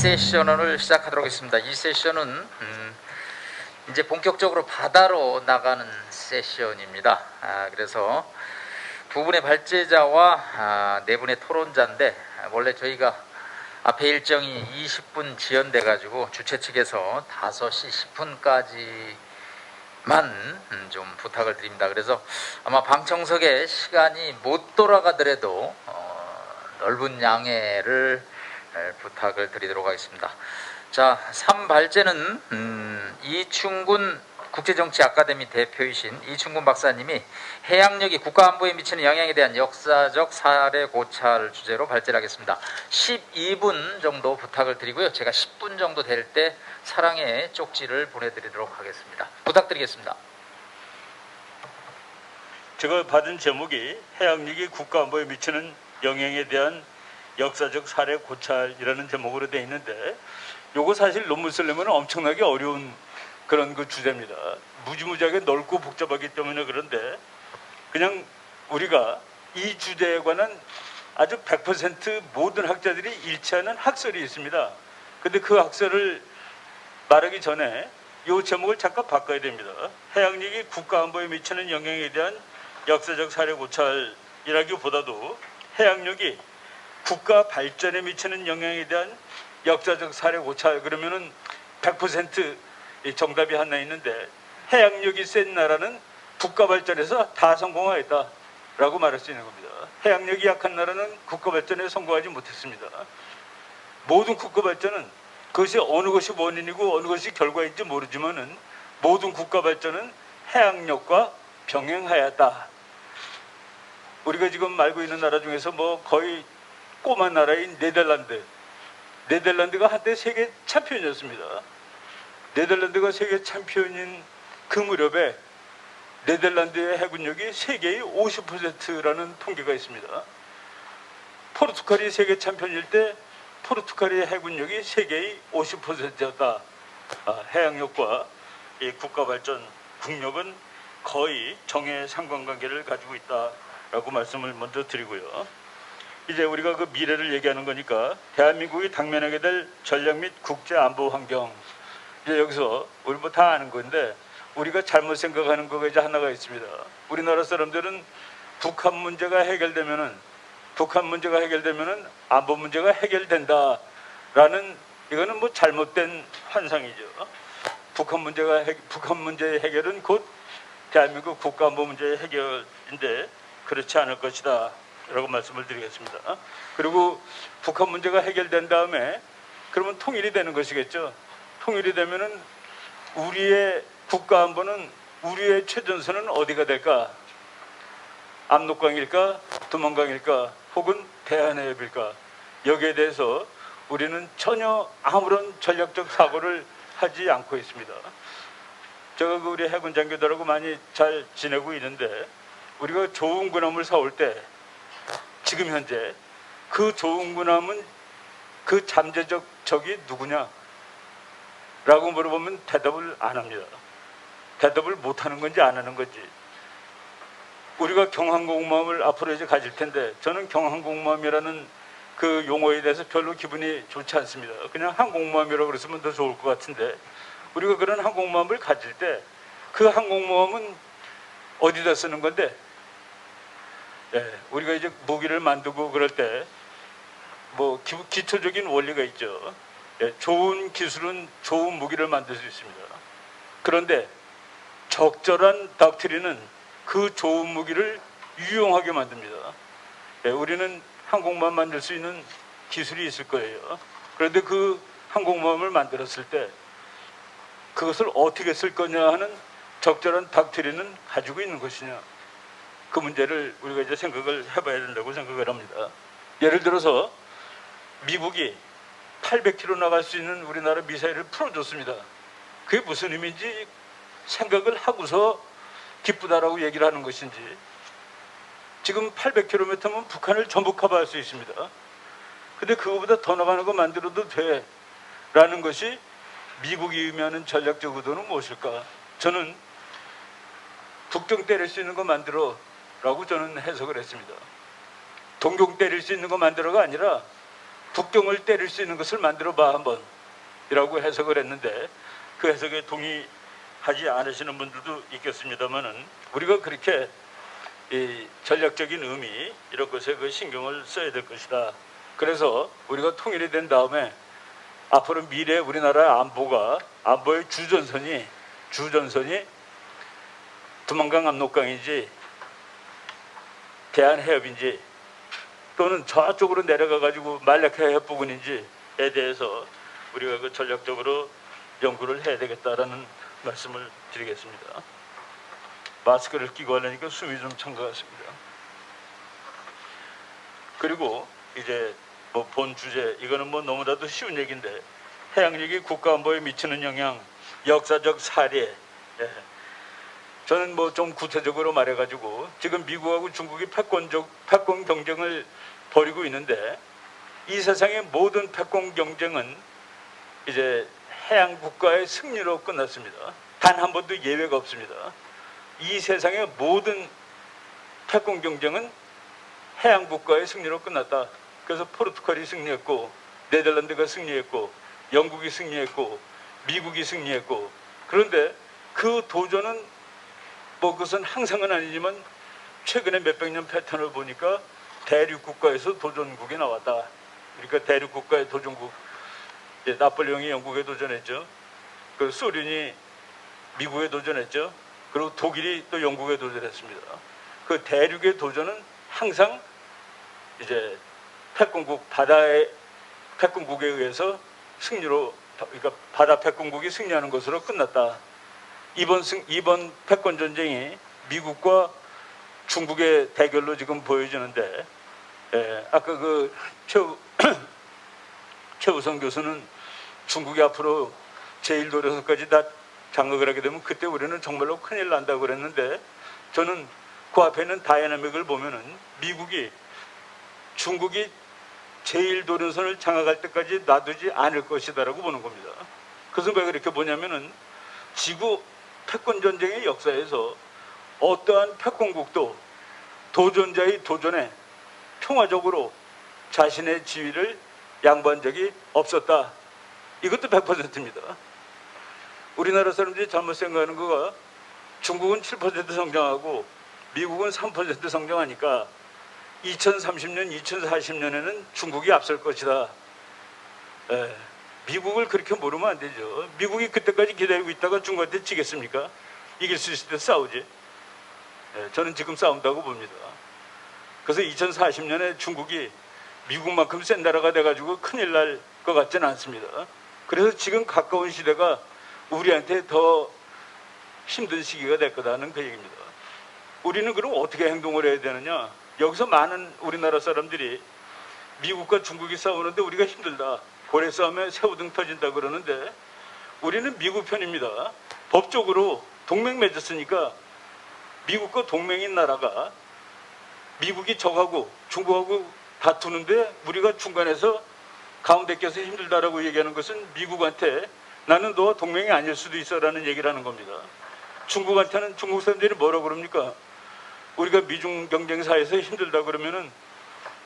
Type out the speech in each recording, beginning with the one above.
세션을 시작하도록 하겠습니다. 이 세션은 이제 본격적으로 바다로 나가는 세션입니다. 그래서 두 분의 발제자와 네 분의 토론자인데, 원래 저희가 앞에 일정이 20분 지연돼 가지고 주최 측에서 5시 10분까지만 좀 부탁을 드립니다. 그래서 아마 방청석에 시간이 못 돌아가더라도 넓은 양해를 부탁을 드리도록 하겠습니다. 자, 3발제는 이충군 국제정치 아카데미 대표이신 이충군 박사님이 해양력이 국가안보에 미치는 영향에 대한 역사적 사례 고찰 주제로 발제를 하겠습니다. 12분 정도 부탁을 드리고요. 제가 10분 정도 될 때 사랑의 쪽지를 보내드리도록 하겠습니다. 부탁드리겠습니다. 제가 받은 제목이 해양력이 국가안보에 미치는 영향에 대한 역사적 사례 고찰이라는 제목으로 되어 있는데, 요거 사실 논문 쓰려면 엄청나게 어려운 그런 그 주제입니다. 무지무지하게 넓고 복잡하기 때문에. 그런데 그냥 우리가 이 주제에 관한 아주 100% 모든 학자들이 일치하는 학설이 있습니다. 근데 그 학설을 말하기 전에 이 제목을 잠깐 바꿔야 됩니다. 해양력이 국가안보에 미치는 영향에 대한 역사적 사례 고찰이라기보다도 해양력이 국가 발전에 미치는 영향에 대한 역사적 사례 고찰, 그러면은 100% 정답이 하나 있는데, 해양력이 센 나라는 국가 발전에서 다 성공하였다라고 말할 수 있는 겁니다. 해양력이 약한 나라는 국가 발전에 성공하지 못했습니다. 모든 국가 발전은 그것이 어느 것이 원인이고 어느 것이 결과인지 모르지만은 모든 국가 발전은 해양력과 병행하였다. 우리가 지금 알고 있는 나라 중에서 뭐 거의 꼬마 나라인 네덜란드가 한때 세계 챔피언이었습니다. 네덜란드가 세계 챔피언인 그 무렵에 네덜란드의 해군력이 세계의 50%라는 통계가 있습니다. 포르투갈이 세계 챔피언일 때 포르투갈의 해군력이 세계의 50%였다. 해양력과 이 국가 발전 국력은 거의 정의 상관관계를 가지고 있다라고 말씀을 먼저 드리고요. 이제 우리가 그 미래를 얘기하는 거니까 대한민국이 당면하게 될 전략 및 국제 안보 환경, 이제 여기서 우리 뭐 다 아는 건데 우리가 잘못 생각하는 거가 이제 하나가 있습니다. 우리나라 사람들은 북한 문제가 해결되면은 안보 문제가 해결된다라는, 이거는 뭐 잘못된 환상이죠. 북한 문제의 해결은 곧 대한민국 국가 안보 문제의 해결인데 그렇지 않을 것이다 라고 말씀을 드리겠습니다. 그리고 북한 문제가 해결된 다음에 그러면 통일이 되는 것이겠죠. 통일이 되면은 우리의 국가 안보는, 우리의 최전선은 어디가 될까? 압록강일까? 두만강일까? 혹은 대한해협일까? 여기에 대해서 우리는 전혀 아무런 전략적 사고를 하지 않고 있습니다. 제가 그 우리 해군 장교들하고 많이 잘 지내고 있는데, 우리가 좋은 군함을 사올 때 지금 현재 그 좋은 군함은 그 잠재적 적이 누구냐? 라고 물어보면 대답을 안 합니다. 대답을 못 하는 건지 안 하는 건지. 우리가 경항공모함을 앞으로 이제 가질 텐데, 저는 경항공모함이라는 그 용어에 대해서 별로 기분이 좋지 않습니다. 그냥 항공모함이라고 그랬으면 더 좋을 것 같은데, 우리가 그런 항공모함을 가질 때 그 항공모함은 어디다 쓰는 건데, 우리가 이제 무기를 만들고 그럴 때 뭐 기초적인 원리가 있죠. 좋은 기술은 좋은 무기를 만들 수 있습니다. 그런데 적절한 닥트리는 그 좋은 무기를 유용하게 만듭니다. 우리는 항공모함 만들 수 있는 기술이 있을 거예요. 그런데 그 항공모함을 만들었을 때 그것을 어떻게 쓸 거냐 하는 적절한 닥트리는 가지고 있는 것이냐, 그 문제를 우리가 이제 생각을 해봐야 된다고 생각을 합니다. 예를 들어서 미국이 800km 나갈 수 있는 우리나라 미사일을 풀어줬습니다. 그게 무슨 의미인지 생각을 하고서 기쁘다라고 얘기를 하는 것인지, 지금 800km면 북한을 전부 커버할 수 있습니다. 근데 그거보다 더 나가는 거 만들어도 돼 라는 것이 미국이 의미하는 전략적 의도는 무엇일까? 저는 북경 때릴 수 있는 거 만들어 라고 저는 해석을 했습니다. 동경 때릴 수 있는 거 만들어가 아니라 북경을 때릴 수 있는 것을 만들어봐 한번 이라고 해석을 했는데, 그 해석에 동의하지 않으시는 분들도 있겠습니다만은, 우리가 그렇게 이 전략적인 의미 이런 것에 그 신경을 써야 될 것이다. 그래서 우리가 통일이 된 다음에 앞으로 미래 우리나라 안보의 주전선이 두만강 압록강인지 대한해협인지 또는 저쪽으로 내려가 가지고 말라카 해협 부근인지에 대해서 우리가 그 전략적으로 연구를 해야 되겠다라는 말씀을 드리겠습니다. 마스크를 끼고 하려니까 숨이 좀 찬 것 같습니다. 그리고 이제 뭐 본 주제, 이거는 뭐 너무나도 쉬운 얘기인데, 해양력이 국가안보에 미치는 영향, 역사적 사례. 예. 저는 뭐 좀 구체적으로 말해가지고, 지금 미국하고 중국이 패권 경쟁을 벌이고 있는데, 이 세상의 모든 패권 경쟁은 이제 해양 국가의 승리로 끝났습니다. 단 한 번도 예외가 없습니다. 이 세상의 모든 패권 경쟁은 해양 국가의 승리로 끝났다. 그래서 포르투갈이 승리했고, 네덜란드가 승리했고, 영국이 승리했고, 미국이 승리했고. 그런데 그 도전은 뭐 그것은 항상은 아니지만 최근에 몇백 년 패턴을 보니까 대륙 국가에서 도전국이 나왔다. 그러니까 대륙 국가의 도전국, 나폴레옹이 영국에 도전했죠. 그 소련이 미국에 도전했죠. 그리고 독일이 또 영국에 도전했습니다. 그 대륙의 도전은 항상 이제 바다의 패권국에 의해서 승리로, 그러니까 바다 패권국이 승리하는 것으로 끝났다. 이번 패권 전쟁이 미국과 중국의 대결로 지금 보여지는데, 아까 그 최우성 교수는 중국이 앞으로 제1도래서까지 다 장악을 하게 되면 그때 우리는 정말로 큰일 난다고 그랬는데, 저는 그 앞에 있는 다이나믹을 보면은 중국이 제1도련선을 장악할 때까지 놔두지 않을 것이다라고 보는 겁니다. 그것은 왜 그렇게 보냐면은, 지구 패권 전쟁의 역사에서 어떠한 패권국도 도전자의 도전에 평화적으로 자신의 지위를 양보한 적이 없었다. 이것도 100%입니다. 우리나라 사람들이 잘못 생각하는 거가, 중국은 7% 성장하고 미국은 3% 성장하니까 2030년, 2040년에는 중국이 앞설 것이다. 미국을 그렇게 모르면 안 되죠. 미국이 그때까지 기다리고 있다가 중국한테 지겠습니까? 이길 수 있을 때 싸우지. 저는 지금 싸운다고 봅니다. 그래서 2040년에 중국이 미국만큼 센 나라가 돼가지고 큰일 날 것 같지는 않습니다. 그래서 지금 가까운 시대가 우리한테 더 힘든 시기가 될 거다는 그 얘기입니다. 우리는 그럼 어떻게 행동을 해야 되느냐? 여기서 많은 우리나라 사람들이 미국과 중국이 싸우는데 우리가 힘들다, 고래 싸움에 새우등 터진다 그러는데, 우리는 미국 편입니다. 법적으로 동맹 맺었으니까 미국과 동맹인 나라가 미국이 적하고 중국하고 다투는데 우리가 중간에서 가운데 껴서 힘들다라고 얘기하는 것은 미국한테 나는 너와 동맹이 아닐 수도 있어라는 얘기를 하는 겁니다. 중국한테는 중국 사람들이 뭐라고 그럽니까? 우리가 미중 경쟁 사이에서 힘들다 그러면은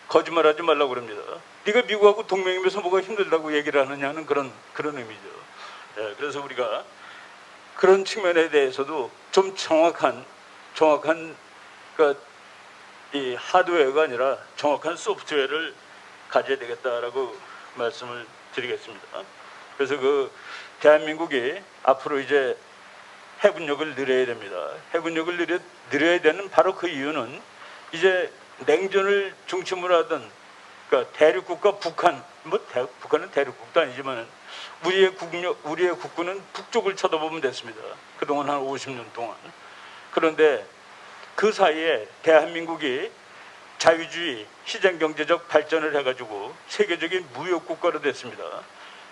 거짓말하지 말라고 그럽니다. 네가 미국하고 동맹이면서 뭐가 힘들다고 얘기를 하느냐는 그런 의미죠. 그래서 우리가 그런 측면에 대해서도 좀 정확한 그러니까 이 하드웨어가 아니라 정확한 소프트웨어를 가져야 되겠다라고 말씀을 드리겠습니다. 그래서 그 대한민국이 앞으로 이제 해군력을 늘려야 됩니다. 해군력을 늘려야 되는 바로 그 이유는, 이제 냉전을 중심으로 하던 그러니까 대륙국가 북한, 북한은 대륙국도 아니지만 우리의 국군은 북쪽을 쳐다보면 됐습니다. 그동안 한 50년 동안. 그런데 그 사이에 대한민국이 자유주의, 시장경제적 발전을 해가지고 세계적인 무역국가로 됐습니다.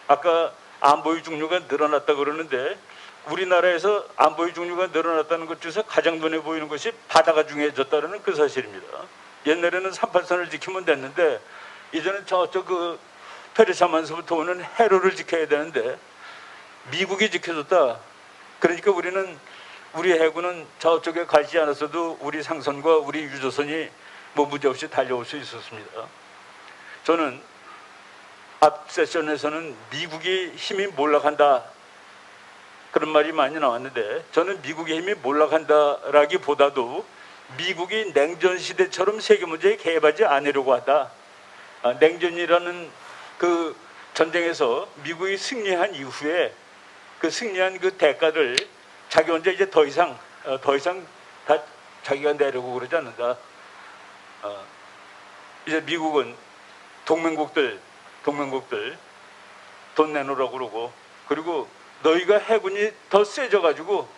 아까 안보의 종류가 늘어났다 그러는데, 우리나라에서 안보의 종류가 늘어났다는 것 중에서 가장 눈에 보이는 것이 바다가 중요해졌다는 그 사실입니다. 옛날에는 38선을 지키면 됐는데, 이제는 저쪽 그 페르시아만서부터 오는 해로를 지켜야 되는데 미국이 지켜줬다. 그러니까 우리 해군은 저쪽에 가지 않았어도 우리 상선과 우리 유조선이 뭐 문제없이 달려올 수 있었습니다. 저는 앞 세션에서는 미국의 힘이 몰락한다 그런 말이 많이 나왔는데, 저는 미국의 힘이 몰락한다라기보다도 미국이 냉전 시대처럼 세계 문제에 개입하지 않으려고 하다. 냉전이라는 그 전쟁에서 미국이 승리한 이후에 그 승리한 그 대가를 자기 혼자 이제 더 이상 다 자기가 내려고 그러지 않는다. 이제 미국은 동맹국들 돈 내놓으라고 그러고, 그리고 너희가 해군이 더 세져가지고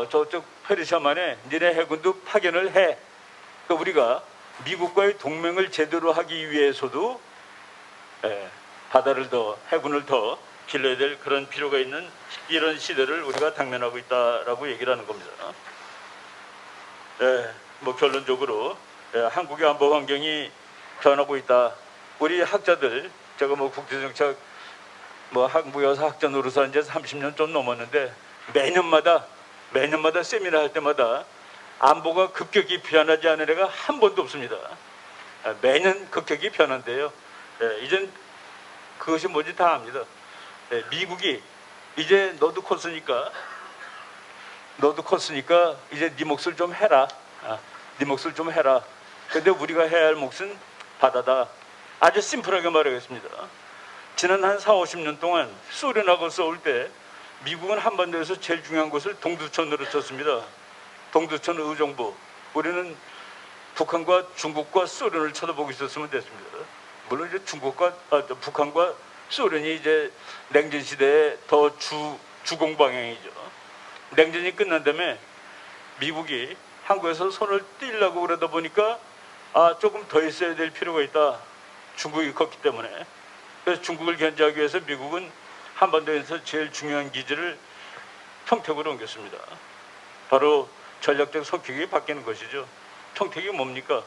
저쪽 페르시아만에 니네 해군도 파견을 해. 그러니까 우리가 미국과의 동맹을 제대로 하기 위해서도 바다를 더, 해군을 더 길러야 될 그런 필요가 있는 이런 시대를 우리가 당면하고 있다라고 얘기를 하는 겁니다. 뭐 결론적으로 한국의 안보 환경이 변하고 있다. 우리 학자들, 제가 뭐 국제정책 뭐 한국여사 학자 노릇을 한 지 30년 좀 넘었는데, 매년마다 세미나 할 때마다 안보가 급격히 변하지 않은 애가 한 번도 없습니다. 매년 급격히 변한대요. 이젠 그것이 뭔지 다 압니다. 미국이 이제 너도 컸으니까 이제 네 몫을 좀 해라. 네 몫을 좀 해라. 근데 우리가 해야 할 몫은 바다다. 아주 심플하게 말하겠습니다. 지난 한 4, 50년 동안 소련하고 싸울 때 미국은 한반도에서 제일 중요한 것을 동두천으로 쳤습니다. 동두천 의정부. 우리는 북한과 중국과 소련을 쳐다보고 있었으면 됐습니다. 물론 이제 북한과 소련이 이제 냉전 시대에 더 주공 방향이죠. 냉전이 끝난 다음에 미국이 한국에서 손을 떼려고 그러다 보니까 조금 더 있어야 될 필요가 있다. 중국이 컸기 때문에. 그래서 중국을 견제하기 위해서 미국은 한반도에서 제일 중요한 기지를 평택으로 옮겼습니다. 바로 전략적 성격이 바뀌는 것이죠. 평택이 뭡니까?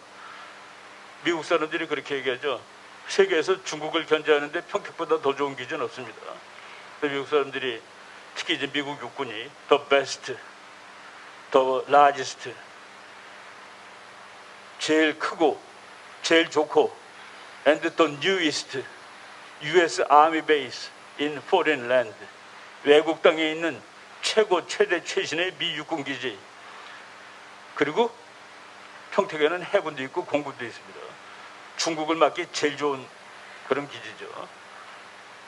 미국 사람들이 그렇게 얘기하죠. 세계에서 중국을 견제하는데 평택보다 더 좋은 기지는 없습니다. 미국 사람들이, 특히 이제 미국 육군이 the best, the largest, 제일 크고 제일 좋고 and the newest U.S. Army base in foreign land, 외국 땅에 있는 최대 최신의 미 육군 기지, 그리고 평택에는 해군도 있고 공군도 있습니다. 중국을 막기 제일 좋은 그런 기지죠.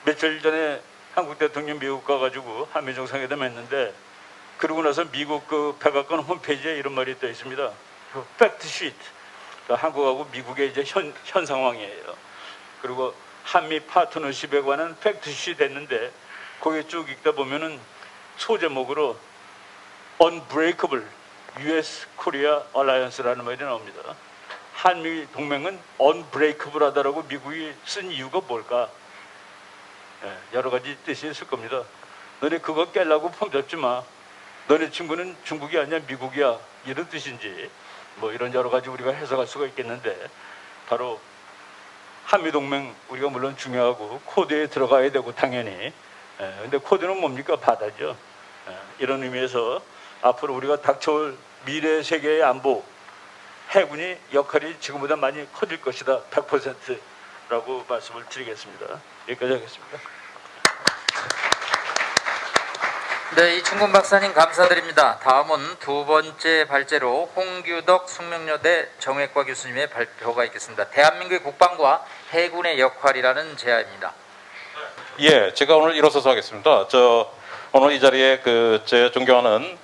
며칠 전에 한국 대통령 미국 가가지고 한미 정상회담 했는데, 그러고 나서 미국 그 백악관 홈페이지에 이런 말이 떠 있습니다. 그 팩트 시트. 그러니까 한국하고 미국의 이제 현 상황이에요. 그리고 한미 파트너십에 관한 팩트 시트 했는데, 거기에 쭉 읽다 보면은 소제목으로 Unbreakable U.S. Korea Alliance라는 말이 나옵니다. 한미 동맹은 unbreakable 하다라고 미국이 쓴 이유가 뭘까? 여러 가지 뜻이 있을 겁니다. 너네 그거 깨려고 폼 잡지 마. 너네 친구는 중국이 아니야 미국이야. 이런 뜻인지 뭐 이런 여러 가지 우리가 해석할 수가 있겠는데, 바로 한미동맹 우리가 물론 중요하고 코드에 들어가야 되고 당연히, 근데 코드는 뭡니까? 바다죠. 이런 의미에서 앞으로 우리가 닥쳐올 미래 세계의 안보, 해군이 역할이 지금보다 많이 커질 것이다. 100%라고 말씀을 드리겠습니다. 여기까지 하겠습니다. 네, 이충곤 박사님 감사드립니다. 다음은 두 번째 발제로 홍규덕 숙명여대 정외과 교수님의 발표가 있겠습니다. 대한민국의 국방과 해군의 역할이라는 제안입니다. 예, 제가 오늘 일어서서 하겠습니다. 오늘 이 자리에 제 존경하는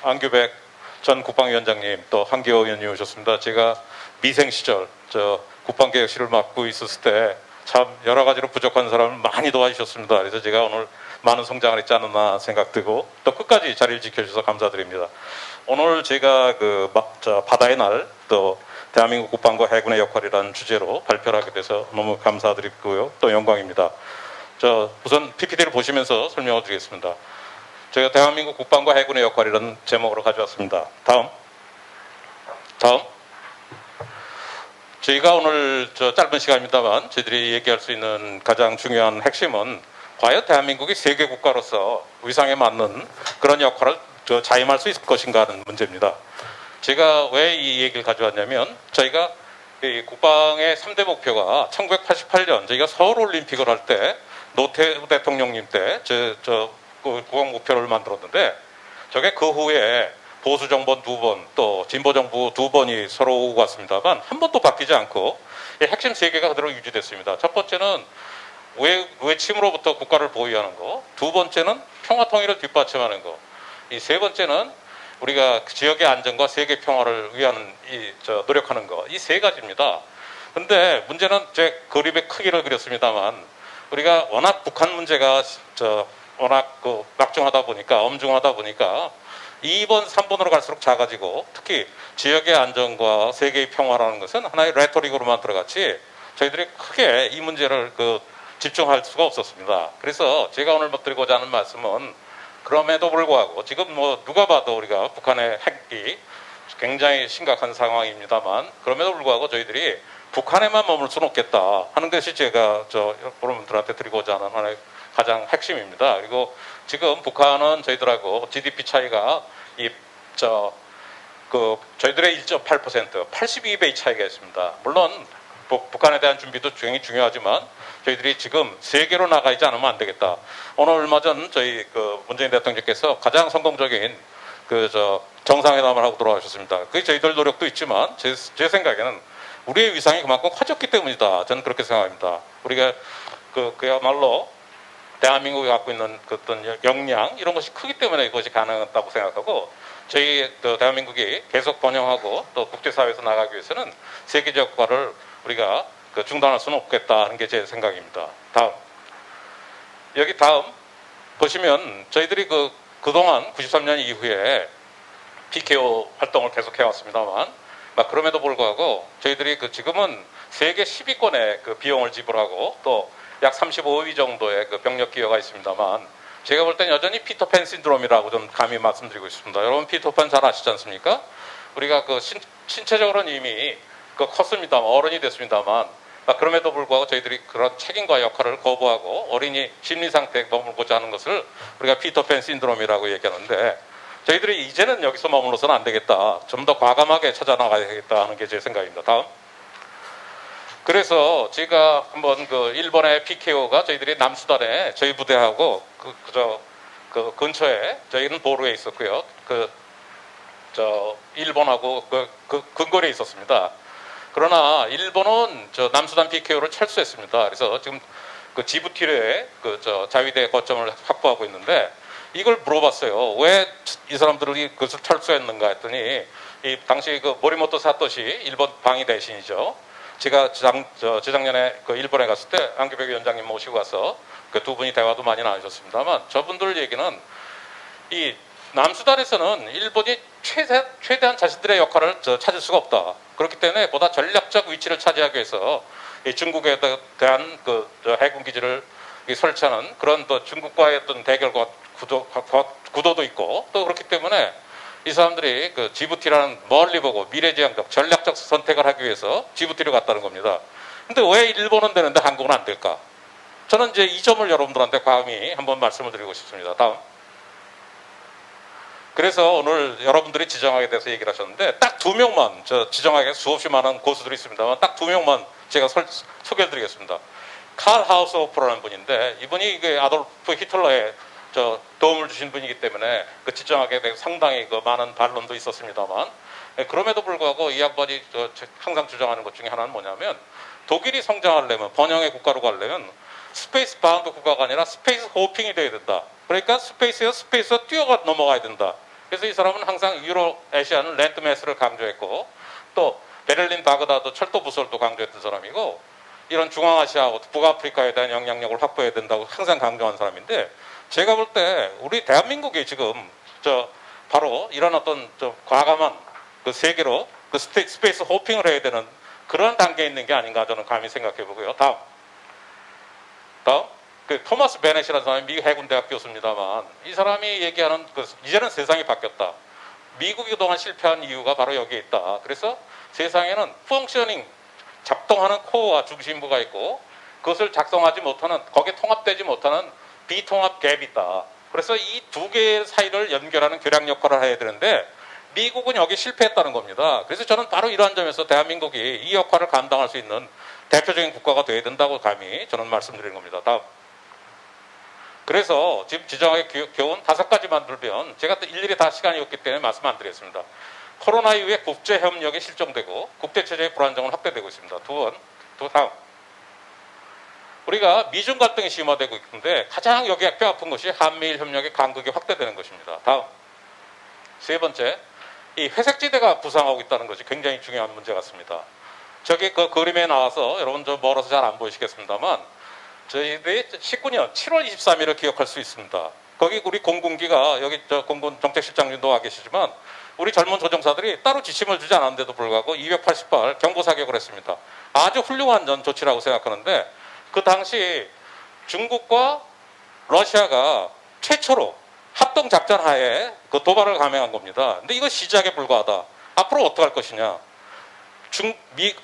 안규백 전 국방위원장님, 또 한기호 의원님 오셨습니다. 제가 미생 시절 국방개혁실을 맡고 있었을 때 참 여러 가지로 부족한 사람을 많이 도와주셨습니다. 그래서 제가 오늘 많은 성장을 했지 않았나 생각되고, 또 끝까지 자리를 지켜주셔서 감사드립니다. 오늘 제가 바다의 날, 또 대한민국 국방과 해군의 역할이라는 주제로 발표를 하게 돼서 너무 감사드리고요. 또 영광입니다. 우선 PPT를 보시면서 설명을 드리겠습니다. 제가 대한민국 국방과 해군의 역할이라는 제목으로 가져왔습니다. 다음. 저희가 오늘 짧은 시간입니다만 저희들이 얘기할 수 있는 가장 중요한 핵심은 과연 대한민국이 세계 국가로서 위상에 맞는 그런 역할을 자임할 수 있을 것인가 하는 문제입니다. 제가 왜 이 얘기를 가져왔냐면, 저희가 이 국방의 3대 목표가 1988년 저희가 서울 올림픽을 할 때 노태우 대통령님 때 국방 목표를 만들었는데 저게 그 후에 보수 정부 2번 또 진보 정부 2번이 서로 오고 갔습니다만 한 번도 바뀌지 않고 핵심 3개가 그대로 유지됐습니다. 첫 번째는 외침으로부터 국가를 보위하는 거, 두 번째는 평화 통일을 뒷받침하는 거, 이 세 번째는 우리가 지역의 안정과 세계 평화를 위한 노력하는 거, 이 세 가지입니다. 근데 문제는 제 그림의 크기를 그렸습니다만 우리가 워낙 북한 문제가 워낙 막중하다 보니까 엄중하다 보니까 2번, 3번으로 갈수록 작아지고 특히 지역의 안정과 세계의 평화라는 것은 하나의 레토릭으로만 들어갔지 저희들이 크게 이 문제를 집중할 수가 없었습니다. 그래서 제가 오늘 드리고자 하는 말씀은 그럼에도 불구하고 지금 누가 봐도 우리가 북한의 핵이 굉장히 심각한 상황입니다만 그럼에도 불구하고 저희들이 북한에만 머물 수는 없겠다 하는 것이 제가 여러분들한테 드리고자 하는 하나의 가장 핵심입니다. 그리고 지금 북한은 저희들하고 GDP 차이가 저희들의 1.8%, 82배 차이가 있습니다. 물론 북한에 대한 준비도 굉장히 중요하지만 저희들이 지금 세계로 나가지 않으면 안 되겠다. 오늘 얼마 전 저희 문재인 대통령께서 가장 성공적인 정상회담을 하고 돌아가셨습니다. 그게 저희들 노력도 있지만 제 생각에는 우리의 위상이 그만큼 커졌기 때문이다. 저는 그렇게 생각합니다. 우리가 그야말로 대한민국이 갖고 있는 어떤 역량 이런 것이 크기 때문에 이것이 가능하다고 생각하고 저희 대한민국이 계속 번영하고 또 국제사회에서 나가기 위해서는 세계적 역할을 우리가 중단할 수는 없겠다 하는 게 제 생각입니다. 다음 보시면 저희들이 그동안 93년 이후에 PKO 활동을 계속 해왔습니다만 그럼에도 불구하고 저희들이 지금은 세계 10위권의 비용을 지불하고 또 약 35위 정도의 병력 기여가 있습니다만 제가 볼 땐 여전히 피터팬 신드롬이라고 좀 감히 말씀드리고 있습니다. 여러분 피터팬 잘 아시지 않습니까? 우리가 신체적으로는 이미 컸습니다만 어른이 됐습니다만 그럼에도 불구하고 저희들이 그런 책임과 역할을 거부하고 어린이 심리 상태에 머물고자 하는 것을 우리가 피터팬 신드롬이라고 얘기하는데 저희들이 이제는 여기서 머물러서는 안 되겠다. 좀 더 과감하게 찾아나가야 되겠다 하는 게 제 생각입니다. 다음. 그래서 제가 한번 일본의 PKO가 저희들이 남수단에 저희 부대하고 근처에 저희는 보루에 있었고요. 일본하고 근거리에 있었습니다. 그러나 일본은 남수단 PKO를 철수했습니다. 그래서 지금 지부티르에 자위대 거점을 확보하고 있는데 이걸 물어봤어요. 왜 이 사람들이 그것을 철수했는가 했더니 당시 모리모토 사토시 일본 방위 대신이죠. 제가 재작년에 일본에 갔을 때 안기백 위원장님 모시고 가서 두 분이 대화도 많이 나누셨습니다만 저분들 얘기는 이 남수단에서는 일본이 최대한 자신들의 역할을 찾을 수가 없다. 그렇기 때문에 보다 전략적 위치를 차지하기 위해서 중국에 대한 해군 기지를 설치하는 그런 중국과의 어떤 대결과 구도도 있고 또 그렇기 때문에 이 사람들이 지부티라는 멀리 보고 미래지향적 전략적 선택을 하기 위해서 지부티를 갔다는 겁니다. 근데 왜 일본은 되는데 한국은 안 될까? 저는 이제 이 점을 여러분들한테 감히 한번 말씀을 드리고 싶습니다. 다음. 그래서 오늘 여러분들이 지정하게 돼서 얘기를 하셨는데 딱 2명만 지정하게 수없이 많은 고수들이 있습니다만 딱 2명만 제가 소개해 드리겠습니다. 칼 하우스호프라는 분인데 이분이 아돌프 히틀러의 도움을 주신 분이기 때문에 지정하게 되고 상당히 많은 반론도 있었습니다만 그럼에도 불구하고 이 양반이 항상 주장하는 것 중에 하나는 뭐냐면 독일이 성장하려면 번영의 국가로 가려면 스페이스 바운드 국가가 아니라 스페이스 호핑이 돼야 된다. 그러니까 스페이스에서 뛰어가 넘어가야 된다. 그래서 이 사람은 항상 유로아시아는 랜드매스를 강조했고 또 베를린 바그다드 철도 부설도 강조했던 사람이고 이런 중앙아시아하고 북아프리카에 대한 영향력을 확보해야 된다고 항상 강조한 사람인데 제가 볼 때 우리 대한민국이 지금 바로 이런 어떤 과감한 세계로 스페이스 호핑을 해야 되는 그런 단계에 있는 게 아닌가 저는 감히 생각해 보고요. 다음. 토마스 베넷이라는 사람이 미국 해군대학 교수입니다만 이 사람이 얘기하는 이제는 세상이 바뀌었다. 미국이 그동안 실패한 이유가 바로 여기에 있다. 그래서 세상에는 펑셔닝 작동하는 코어와 중심부가 있고 그것을 작성하지 못하는 거기에 통합되지 못하는 비통합 갭이 있다. 그래서 이 두 개의 사이를 연결하는 교량 역할을 해야 되는데 미국은 여기 실패했다는 겁니다. 그래서 저는 바로 이러한 점에서 대한민국이 이 역할을 감당할 수 있는 대표적인 국가가 돼야 된다고 감히 저는 말씀드리는 겁니다. 다음. 그래서 지금 지정하게 교훈 5가지만 들면 제가 또 일일이 다 시간이 없기 때문에 말씀 안 드리겠습니다. 코로나 이후에 국제 협력이 실종되고 국제 체제의 불안정은 확대되고 있습니다. 또 다음. 우리가 미중 갈등이 심화되고 있는데 가장 여기에 뼈 아픈 것이 한미일 협력의 간극이 확대되는 것입니다. 다음. 세 번째, 이 회색지대가 부상하고 있다는 것이 굉장히 중요한 문제 같습니다. 저기 그 그림에 나와서 여러분 좀 멀어서 잘 안 보이시겠습니다만 저희들이 19년 7월 23일을 기억할 수 있습니다. 거기 우리 공군기가 여기 저 공군 정책실장님도 와 계시지만 우리 젊은 조종사들이 따로 지침을 주지 않았는데도 불구하고 288 경보 사격을 했습니다. 아주 훌륭한 전 조치라고 생각하는데 그 당시 중국과 러시아가 최초로 합동 작전 하에 그 도발을 감행한 겁니다. 근데 이거 시작에 불과하다. 앞으로 어떻게 할 것이냐?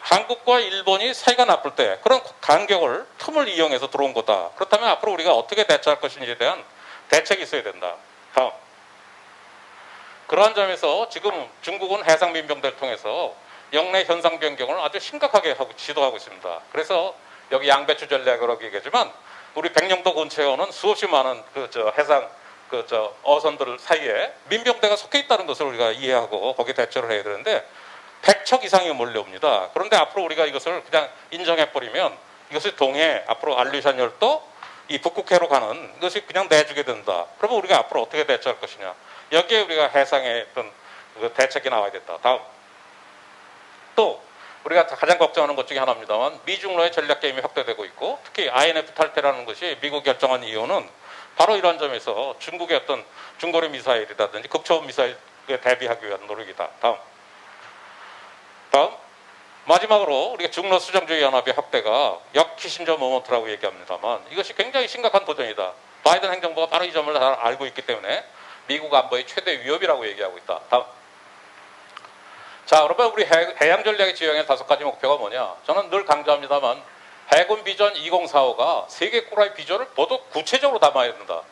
한국과 일본이 사이가 나쁠 때 그런 간격을 틈을 이용해서 들어온 거다. 그렇다면 앞으로 우리가 어떻게 대처할 것인지에 대한 대책이 있어야 된다. 다음. 그러한 점에서 지금 중국은 해상민병대를 통해서 영내 현상 변경을 아주 심각하게 지도하고 있습니다. 그래서 여기 양배추 전략이라고 얘기하지만 우리 백령도 근처에 오는 수없이 많은 해상 어선들 사이에 민병대가 속해 있다는 것을 우리가 이해하고 거기에 대처를 해야 되는데 100척 이상이 몰려옵니다. 그런데 앞으로 우리가 이것을 그냥 인정해버리면 이것이 동해 앞으로 알류산 열도 이 북극해로 가는 이것이 그냥 내주게 된다. 그러면 우리가 앞으로 어떻게 대처할 것이냐. 여기에 우리가 해상의 어떤 그 대책이 나와야 된다. 다음. 또 우리가 가장 걱정하는 것 중에 하나입니다만 미중로의 전략 게임이 확대되고 있고 특히 INF 탈퇴라는 것이 미국이 결정한 이유는 바로 이러한 점에서 중국의 어떤 중거리 미사일이라든지 극초음 미사일에 대비하기 위한 노력이다. 다음. 마지막으로 우리가 중러 수정주의 연합의 확대가 역키신저 모먼트라고 얘기합니다만 이것이 굉장히 심각한 도전이다. 바이든 행정부가 바로 이 점을 잘 알고 있기 때문에 미국 안보의 최대 위협이라고 얘기하고 있다. 다음. 자, 그러면 우리 해양 전략의 지형의 5가지 목표가 뭐냐? 저는 늘 강조합니다만 해군 비전 2045가 세계 꾸라이 비전을 모두 구체적으로 담아야 된다.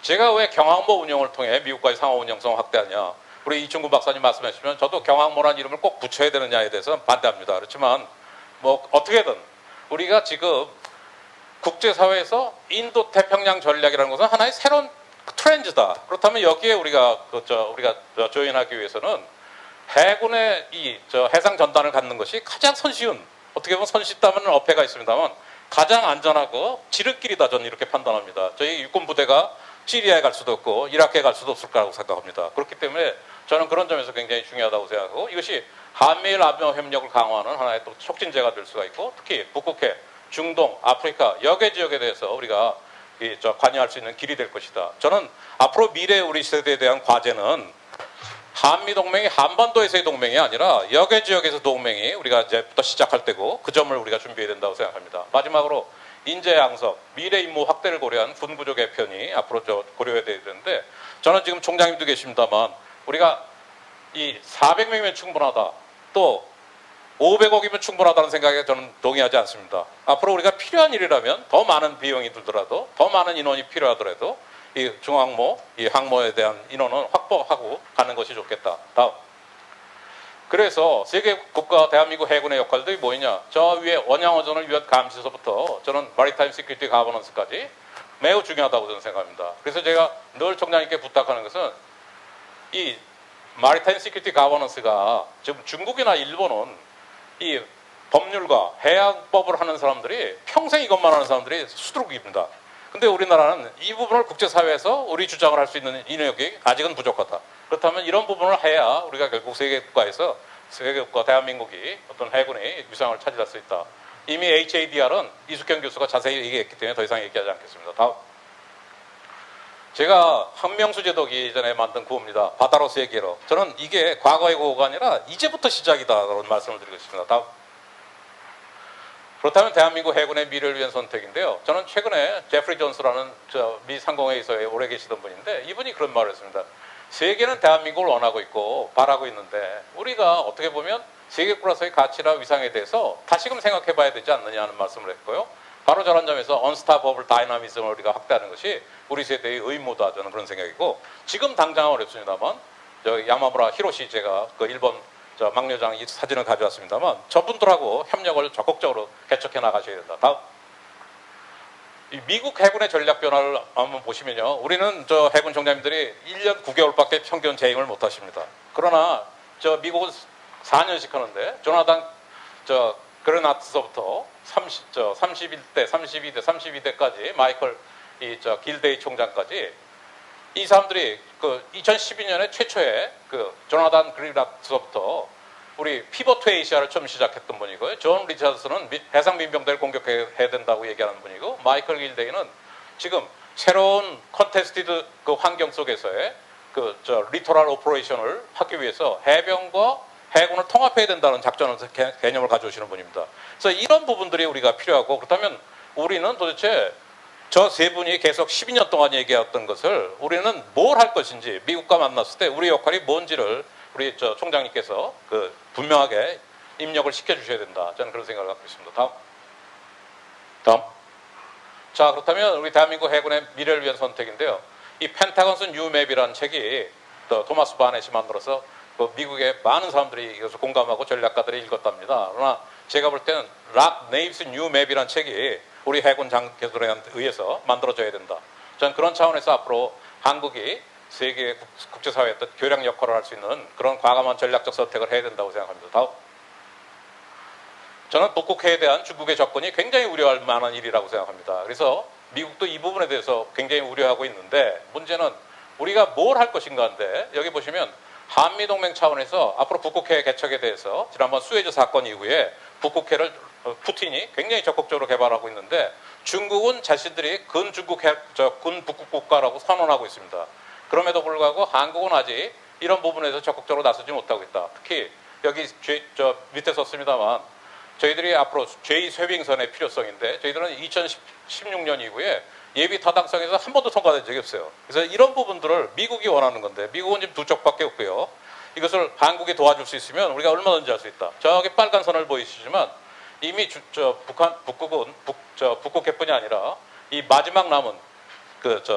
제가 왜 경항모 운영을 통해 미국과의 상호 운영성을 확대하냐? 우리 이충구 박사님 말씀해 주시면 저도 경항모라는 이름을 꼭 붙여야 되느냐에 대해서는 반대합니다. 그렇지만 뭐 어떻게든 우리가 지금 국제사회에서 인도 태평양 전략이라는 것은 하나의 새로운 트렌드다. 그렇다면 여기에 우리가 조인하기 위해서는 해군의 해상 전단을 갖는 것이 가장 손쉬운, 어떻게 보면 손쉽다면 어폐가 있습니다만 가장 안전하고 지름길이다. 저는 이렇게 판단합니다. 저희 육군 부대가 시리아에 갈 수도 없고 이라크에 갈 수도 없을 거라고 생각합니다. 그렇기 때문에 저는 그런 점에서 굉장히 중요하다고 생각하고 이것이 한미일 안보 협력을 강화하는 하나의 또 촉진제가 될 수가 있고 특히 북극해, 중동, 아프리카 여계 지역에 대해서 우리가 관여할 수 있는 길이 될 것이다. 저는 앞으로 미래 우리 세대에 대한 과제는 한미 동맹이 한반도에서의 동맹이 아니라 여계 지역에서 동맹이 우리가 이제부터 시작할 때고 그 점을 우리가 준비해야 된다고 생각합니다. 마지막으로 인재 양성, 미래 임무 확대를 고려한 군부조 개편이 앞으로 고려해야 되는데 저는 지금 총장님도 계십니다만 우리가 이 400명이면 충분하다. 또 500억이면 충분하다는 생각에 저는 동의하지 않습니다. 앞으로 우리가 필요한 일이라면 더 많은 비용이 들더라도 더 많은 인원이 필요하더라도 이 중항모, 이 항모에 대한 인원은 확보하고 가는 것이 좋겠다. 다음. 그래서 세계 국가 대한민국 해군의 역할들이 뭐냐? 저 위에 원양어선을 위한 감시서부터 저는 마리타임 시큐리티 가버넌스까지 매우 중요하다고 저는 생각합니다. 그래서 제가 늘 총장님께 부탁하는 것은 이 마리타임 시큐리티 가버넌스가 지금 중국이나 일본은 이 법률과 해양법을 하는 사람들이 평생 이것만 하는 사람들이 수두룩입니다. 근데 우리나라는 이 부분을 국제사회에서 우리 주장을 할 수 있는 인력이 아직은 부족하다. 그렇다면 이런 부분을 해야 우리가 결국 세계국가에서 세계국가 대한민국이 어떤 해군의 위상을 차지할 수 있다. 이미 HADR은 이숙현 교수가 자세히 얘기했기 때문에 더 이상 얘기하지 않겠습니다. 다음. 제가 한명수 제독이 예전에 만든 구호입니다. 바다로서의 기로. 저는 이게 과거의 구호가 아니라 이제부터 시작이다라는 말씀을 드리고 싶습니다. 다음. 그렇다면 대한민국 해군의 미래를 위한 선택인데요. 저는 최근에 제프리 존스라는 미 상공회의소에 오래 계시던 분인데 이분이 그런 말을 했습니다. 세계는 대한민국을 원하고 있고 바라고 있는데 우리가 어떻게 보면 세계국가로서의 가치나 위상에 대해서 다시금 생각해 봐야 되지 않느냐 하는 말씀을 했고요. 바로 저런 점에서 언스타버블 다이나미즘을 우리가 확대하는 것이 우리 세대의 의무다. 저는 그런 생각이고 지금 당장은 어렵습니다만 저 야마무라 히로시 제가 그 일본 저 막려장 이 사진을 가져왔습니다만 저분들하고 협력을 적극적으로 개척해 나가셔야 된다. 다음. 이 미국 해군의 전략 변화를 한번 보시면요. 우리는 저 해군 총장님들이 1년 9개월밖에 평균 재임을 못 하십니다. 그러나 저 미국은 4년씩 하는데 조나단 저 그레나트서부터 31대, 32대, 32대까지 마이클 이 저 길데이 총장까지 이 사람들이 그 2012년에 최초에 그 조나단 그레나트서부터 우리 피벗 ACR을 처음 시작했던 분이고요. 존 리처드슨은 해상 민병대를 공격해야 된다고 얘기하는 분이고, 마이클 길데이는 지금 새로운 컨테스티드 그 환경 속에서의 그 저 리토럴 오퍼레이션을 하기 위해서 해병과 해군을 통합해야 된다는 작전 개념을 가져오시는 분입니다. 그래서 이런 부분들이 우리가 필요하고, 그렇다면 우리는 도대체 저 세 분이 계속 12년 동안 얘기했던 것을 우리는 뭘 할 것인지, 미국과 만났을 때 우리 역할이 뭔지를 우리 저 총장님께서 그 분명하게 입력을 시켜주셔야 된다. 저는 그런 생각을 갖고 있습니다. 다음. 자, 그렇다면 우리 대한민국 해군의 미래를 위한 선택인데요. 이 펜타곤스 뉴맵이라는 책이 또 토마스 바넷이 만들어서 그 미국의 많은 사람들이 이것을 공감하고 전략가들이 읽었답니다. 그러나 제가 볼 때는 락 네이브스 뉴맵이라는 책이 우리 해군 장교들에 의해서 만들어져야 된다. 저는 그런 차원에서 앞으로 한국이 세계 국제사회의 어떤 교량 역할을 할 수 있는 그런 과감한 전략적 선택을 해야 된다고 생각합니다. 다음. 저는 북극해에 대한 중국의 접근이 굉장히 우려할 만한 일이라고 생각합니다. 그래서 미국도 이 부분에 대해서 굉장히 우려하고 있는데, 문제는 우리가 뭘 할 것인가인데, 여기 보시면 한미동맹 차원에서 앞으로 북극해 개척에 대해서 지난번 수에즈 사건 이후에 북극해를 푸틴이 굉장히 적극적으로 개발하고 있는데, 중국은 자신들이 근 북극 국가라고 선언하고 있습니다. 그럼에도 불구하고 한국은 아직 이런 부분에서 적극적으로 나서지 못하고 있다. 특히 여기 저 밑에 썼습니다만 저희들이 앞으로 제2쇄빙선의 필요성인데, 저희들은 2016년 이후에 예비 타당성에서 한 번도 통과된 적이 없어요. 그래서 이런 부분들을 미국이 원하는 건데, 미국은 지금 두 쪽밖에 없고요. 이것을 한국이 도와줄 수 있으면 우리가 얼마든지 할 수 있다. 저기 빨간 선을 보이시지만 이미 북극해뿐이 아니라 이 마지막 남은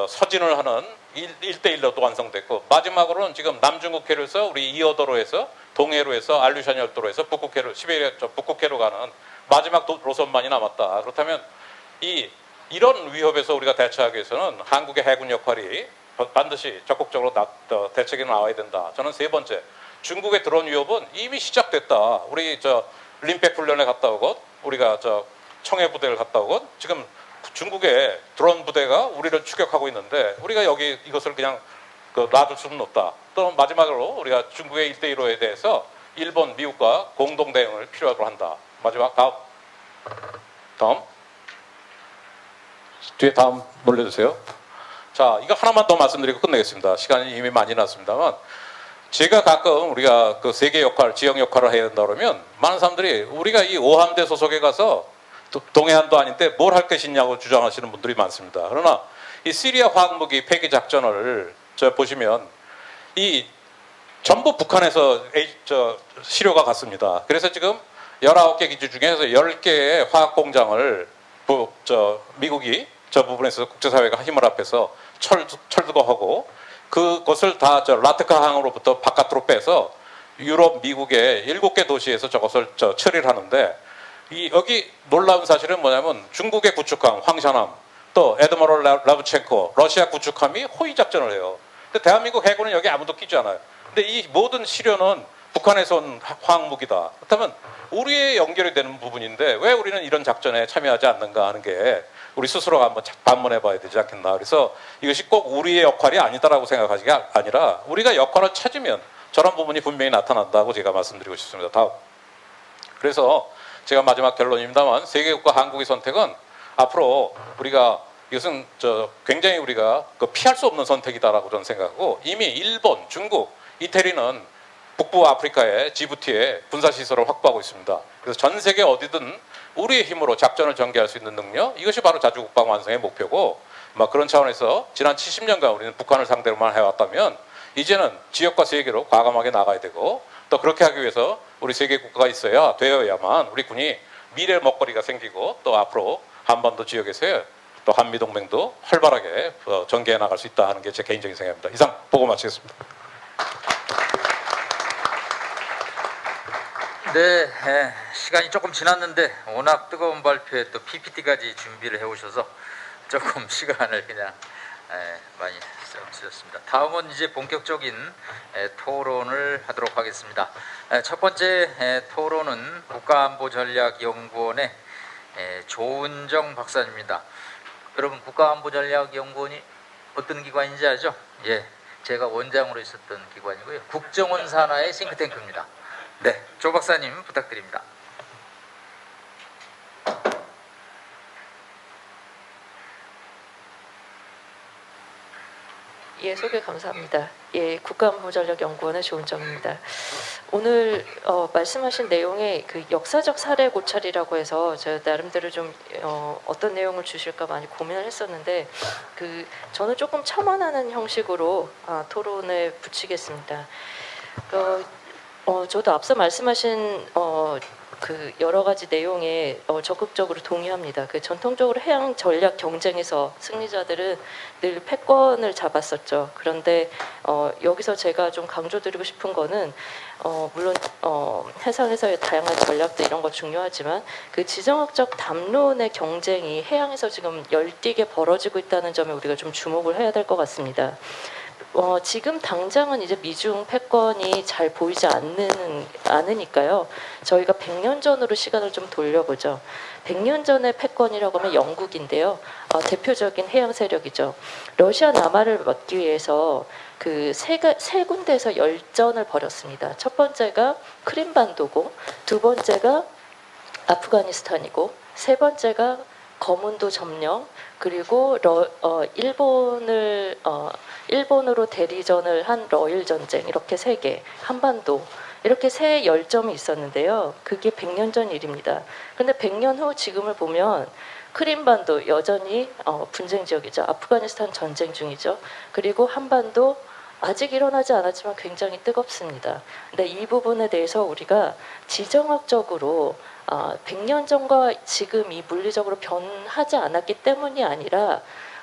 서진을 하는 1대1로도 완성됐고, 마지막으로는 지금 남중국해를 해서 우리 이어도로 해서 동해로 해서 알류샤니 열도로 해서 북극해로, 시베리아 북극해로 가는 마지막 노선만이 남았다. 그렇다면 이런 위협에서 우리가 대처하기 위해서는 한국의 해군 역할이 반드시 적극적으로 대책이 나와야 된다. 저는 세 번째, 중국의 드론 위협은 이미 시작됐다. 우리 림팩 훈련에 갔다 오고, 우리가 청해 부대를 갔다 오고, 지금 중국의 드론 부대가 우리를 추격하고 있는데, 우리가 여기 이것을 그냥 놔둘 수는 없다. 또 마지막으로 우리가 중국의 1대1호에 대해서 일본, 미국과 공동 대응을 필요하도록 한다. 마지막 다음. 뒤에 다음 놀려주세요. 자, 이거 하나만 더 말씀드리고 끝내겠습니다. 시간이 이미 많이 났습니다만, 제가 가끔 우리가 그 세계 역할, 지역 역할을 해야 된다 그러면 많은 사람들이 우리가 이 5함대 소속에 가서 동해안도 아닌데 뭘 할 것이냐고 주장하시는 분들이 많습니다. 그러나 이 시리아 화학무기 폐기 작전을 보시면 이 전부 북한에서 시료가 갔습니다. 그래서 지금 19개 기지 중에서 10개의 화학 공장을 미국이 저 부분에서 국제사회가 힘을 합해서 철거하고, 그것을 다 라트카 항으로부터 바깥으로 빼서 유럽, 미국의 7개 도시에서 저것을 처리를 하는데, 여기 놀라운 사실은 뭐냐면 중국의 구축함 황샤남, 또 에드머럴 라브첸코, 러시아 구축함이 호위 작전을 해요. 근데 대한민국 해군은 여기 아무도 끼지 않아요. 근데 이 모든 시료는 북한에서 온 화학무기다. 그렇다면 우리의 연결이 되는 부분인데 왜 우리는 이런 작전에 참여하지 않는가 하는 게 우리 스스로가 한번 반문해 봐야 되지 않겠나. 그래서 이것이 꼭 우리의 역할이 아니다라고 생각하기가 아니라 우리가 역할을 찾으면 저런 부분이 분명히 나타난다고 제가 말씀드리고 싶습니다. 다음. 그래서 제가 마지막 결론입니다만, 세계국가 한국의 선택은 앞으로 우리가 이것은 굉장히 우리가 피할 수 없는 선택이다라고 저는 생각하고, 이미 일본, 중국, 이태리는 북부 아프리카의 지부티에 군사시설을 확보하고 있습니다. 그래서 전 세계 어디든 우리의 힘으로 작전을 전개할 수 있는 능력, 이것이 바로 자주국방 완성의 목표고, 그런 차원에서 지난 70년간 우리는 북한을 상대로만 해왔다면 이제는 지역과 세계로 과감하게 나가야 되고, 또 그렇게 하기 위해서 우리 세계 국가가 있어야 되어야만 우리 군이 미래 먹거리가 생기고, 또 앞으로 한반도 지역에서의 또 한미동맹도 활발하게 전개해 나갈 수 있다 하는 게 제 개인적인 생각입니다. 이상 보고 마치겠습니다. 네, 시간이 조금 지났는데 워낙 뜨거운 발표에 또 PPT까지 준비를 해오셔서 조금 시간을 그냥 많이 쓰셨습니다. 다음은 이제 본격적인 토론을 하도록 하겠습니다. 첫 번째 토론은 국가안보전략연구원의 조은정 박사님입니다. 여러분, 국가안보전략연구원이 어떤 기관인지 아죠? 예, 제가 원장으로 있었던 기관이고요. 국정원 산하의 싱크탱크입니다. 네, 조 박사님 부탁드립니다. 예, 소개 감사합니다. 예, 국가안보전략연구원의 조은정입니다. 오늘 말씀하신 내용에 그 역사적 사례 고찰이라고 해서 제가 나름대로 좀 어떤 내용을 주실까 많이 고민을 했었는데 저는 조금 첨언하는 형식으로 토론에 붙이겠습니다. 저도 앞서 말씀하신 그 여러 가지 내용에 적극적으로 동의합니다. 그 전통적으로 해양 전략 경쟁에서 승리자들은 늘 패권을 잡았었죠. 그런데 여기서 제가 좀 강조드리고 싶은 거는 물론 해상에서의 다양한 전략들 이런 거 중요하지만 그 지정학적 담론의 경쟁이 해양에서 지금 열띠게 벌어지고 있다는 점에 우리가 좀 주목을 해야 될 것 같습니다. 지금 당장은 이제 미중 패권이 잘 보이지 않으니까요. 저희가 100년 전으로 시간을 좀 돌려보죠. 100년 전의 패권이라고 하면 영국인데요. 대표적인 해양 세력이죠. 러시아 남하를 막기 위해서 그 세 군데에서 열전을 벌였습니다. 첫 번째가 크림반도고, 두 번째가 아프가니스탄이고, 세 번째가 거문도 점령, 그리고 일본으로 대리전을 한 러일 전쟁, 이렇게 세 개, 한반도, 이렇게 세 열점이 있었는데요. 그게 100년 전 일입니다. 그런데 100년 후 지금을 보면 크림반도 여전히 분쟁 지역이죠. 아프가니스탄 전쟁 중이죠. 그리고 한반도 아직 일어나지 않았지만 굉장히 뜨겁습니다. 근데 이 부분에 대해서 우리가 지정학적으로 100년 전과 지금 이 물리적으로 변하지 않았기 때문이 아니라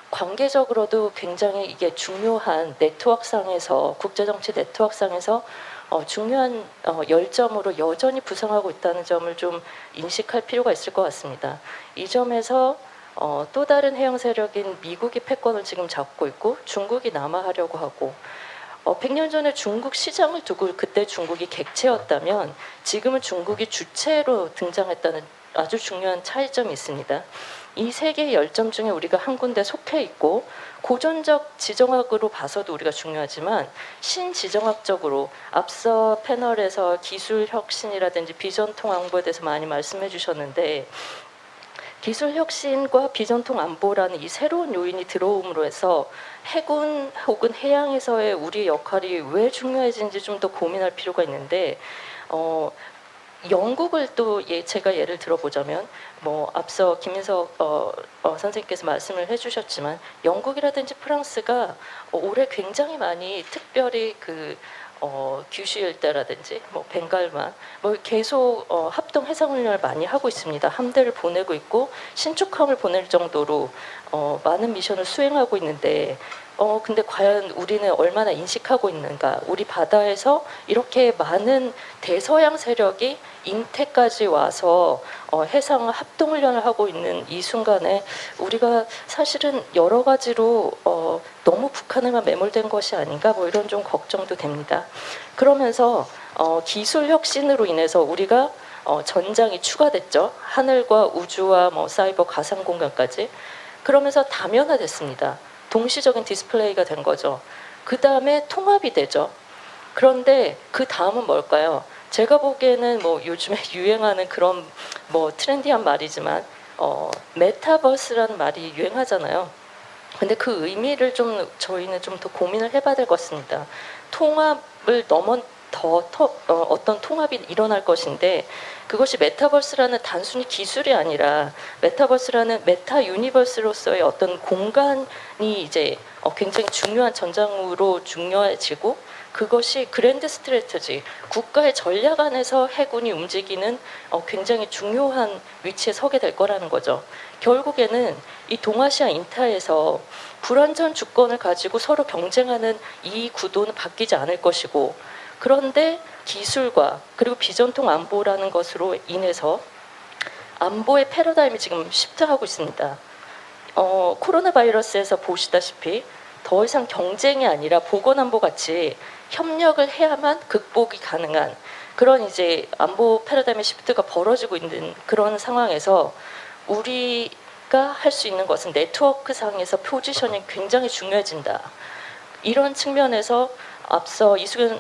관계적으로도 굉장히 이게 중요한 네트워크상에서, 국제정치 네트워크상에서 중요한 열점으로 여전히 부상하고 있다는 점을 좀 인식할 필요가 있을 것 같습니다. 이 점에서 또 다른 해양 세력인 미국이 패권을 지금 잡고 있고 중국이 남하하려고 하고 100년 전에 중국 시장을 두고 그때 중국이 객체였다면 지금은 중국이 주체로 등장했다는 아주 중요한 차이점이 있습니다. 이 세 개의 열점 중에 우리가 한 군데 속해 있고 고전적 지정학으로 봐서도 우리가 중요하지만 신지정학적으로 앞서 패널에서 기술 혁신이라든지 비전통 안보에 대해서 많이 말씀해 주셨는데 기술 혁신과 비전통 안보라는 이 새로운 요인이 들어옴으로 해서 해군 혹은 해양에서의 우리의 역할이 왜 중요해진지 좀 더 고민할 필요가 있는데 영국을 또 제가 예를 들어보자면 앞서 김인석 선생님께서 말씀을 해주셨지만 영국이라든지 프랑스가 올해 굉장히 많이 특별히 규슈 일대라든지 벵갈만 계속 합동 해상훈련을 많이 하고 있습니다. 함대를 보내고 있고 신축함을 보낼 정도로 많은 미션을 수행하고 있는데 근데 과연 우리는 얼마나 인식하고 있는가? 우리 바다에서 이렇게 많은 대서양 세력이 잉태까지 와서 해상 합동훈련을 하고 있는 이 순간에 우리가 사실은 여러 가지로 너무 북한에만 매몰된 것이 아닌가 이런 좀 걱정도 됩니다. 그러면서 기술 혁신으로 인해서 우리가 전장이 추가됐죠. 하늘과 우주와 사이버 가상 공간까지. 그러면서 다면화됐습니다. 동시적인 디스플레이가 된 거죠. 그 다음에 통합이 되죠. 그런데 그 다음은 뭘까요? 제가 보기에는 요즘에 유행하는 그런 트렌디한 말이지만 메타버스라는 말이 유행하잖아요. 근데 그 의미를 저희는 좀 더 고민을 해봐야 될 것 같습니다. 통합을 넘어 어떤 통합이 일어날 것인데 그것이 메타버스라는 단순히 기술이 아니라 메타버스라는 메타 유니버스로서의 어떤 공간이 이제 굉장히 중요한 전장으로 중요해지고 그것이 그랜드 스트래터지 국가의 전략 안에서 해군이 움직이는 굉장히 중요한 위치에 서게 될 거라는 거죠. 결국에는 이 동아시아 인타에서 불완전 주권을 가지고 서로 경쟁하는 이 구도는 바뀌지 않을 것이고 그런데 기술과 그리고 비전통 안보라는 것으로 인해서 안보의 패러다임이 지금 시프트하고 있습니다. 코로나 바이러스에서 보시다시피 더 이상 경쟁이 아니라 보건안보 같이 협력을 해야만 극복이 가능한 그런 이제 안보 패러다임의 시프트가 벌어지고 있는 그런 상황에서 우리가 할 수 있는 것은 네트워크 상에서 포지셔닝이 굉장히 중요해진다. 이런 측면에서 앞서 이수근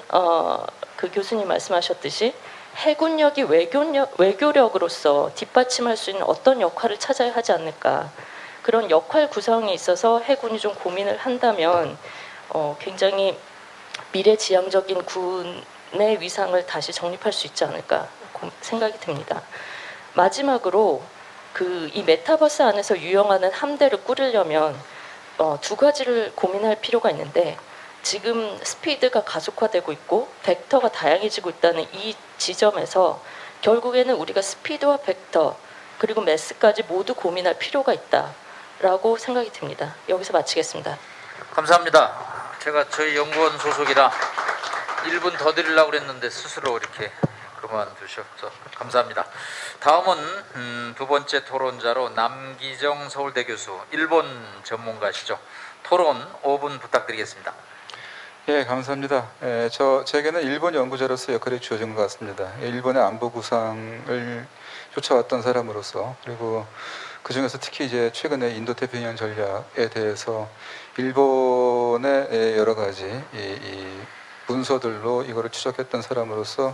그 교수님 말씀하셨듯이 해군력이 외교력으로서 뒷받침할 수 있는 어떤 역할을 찾아야 하지 않을까. 그런 역할 구성에 있어서 해군이 좀 고민을 한다면 굉장히 미래지향적인 군의 위상을 다시 정립할 수 있지 않을까 생각이 듭니다. 마지막으로 이 메타버스 안에서 유영하는 함대를 꾸리려면 두 가지를 고민할 필요가 있는데 지금 스피드가 가속화되고 있고 벡터가 다양해지고 있다는 이 지점에서 결국에는 우리가 스피드와 벡터 그리고 매스까지 모두 고민할 필요가 있다라고 생각이 듭니다. 여기서 마치겠습니다. 감사합니다. 제가 저희 연구원 소속이라 1분 더 드리려고 그랬는데 스스로 이렇게 그만두셔서 감사합니다. 다음은 두 번째 토론자로 남기정 서울대 교수, 일본 전문가시죠. 토론 5분 부탁드리겠습니다. 예, 감사합니다. 제게는 일본 연구자로서 역할이 주어진 것 같습니다. 일본의 안보 구상을 쫓아왔던 사람으로서 그리고 그 중에서 특히 이제 최근에 인도태평양 전략에 대해서 일본의 여러 가지 이 문서들로 이거를 추적했던 사람으로서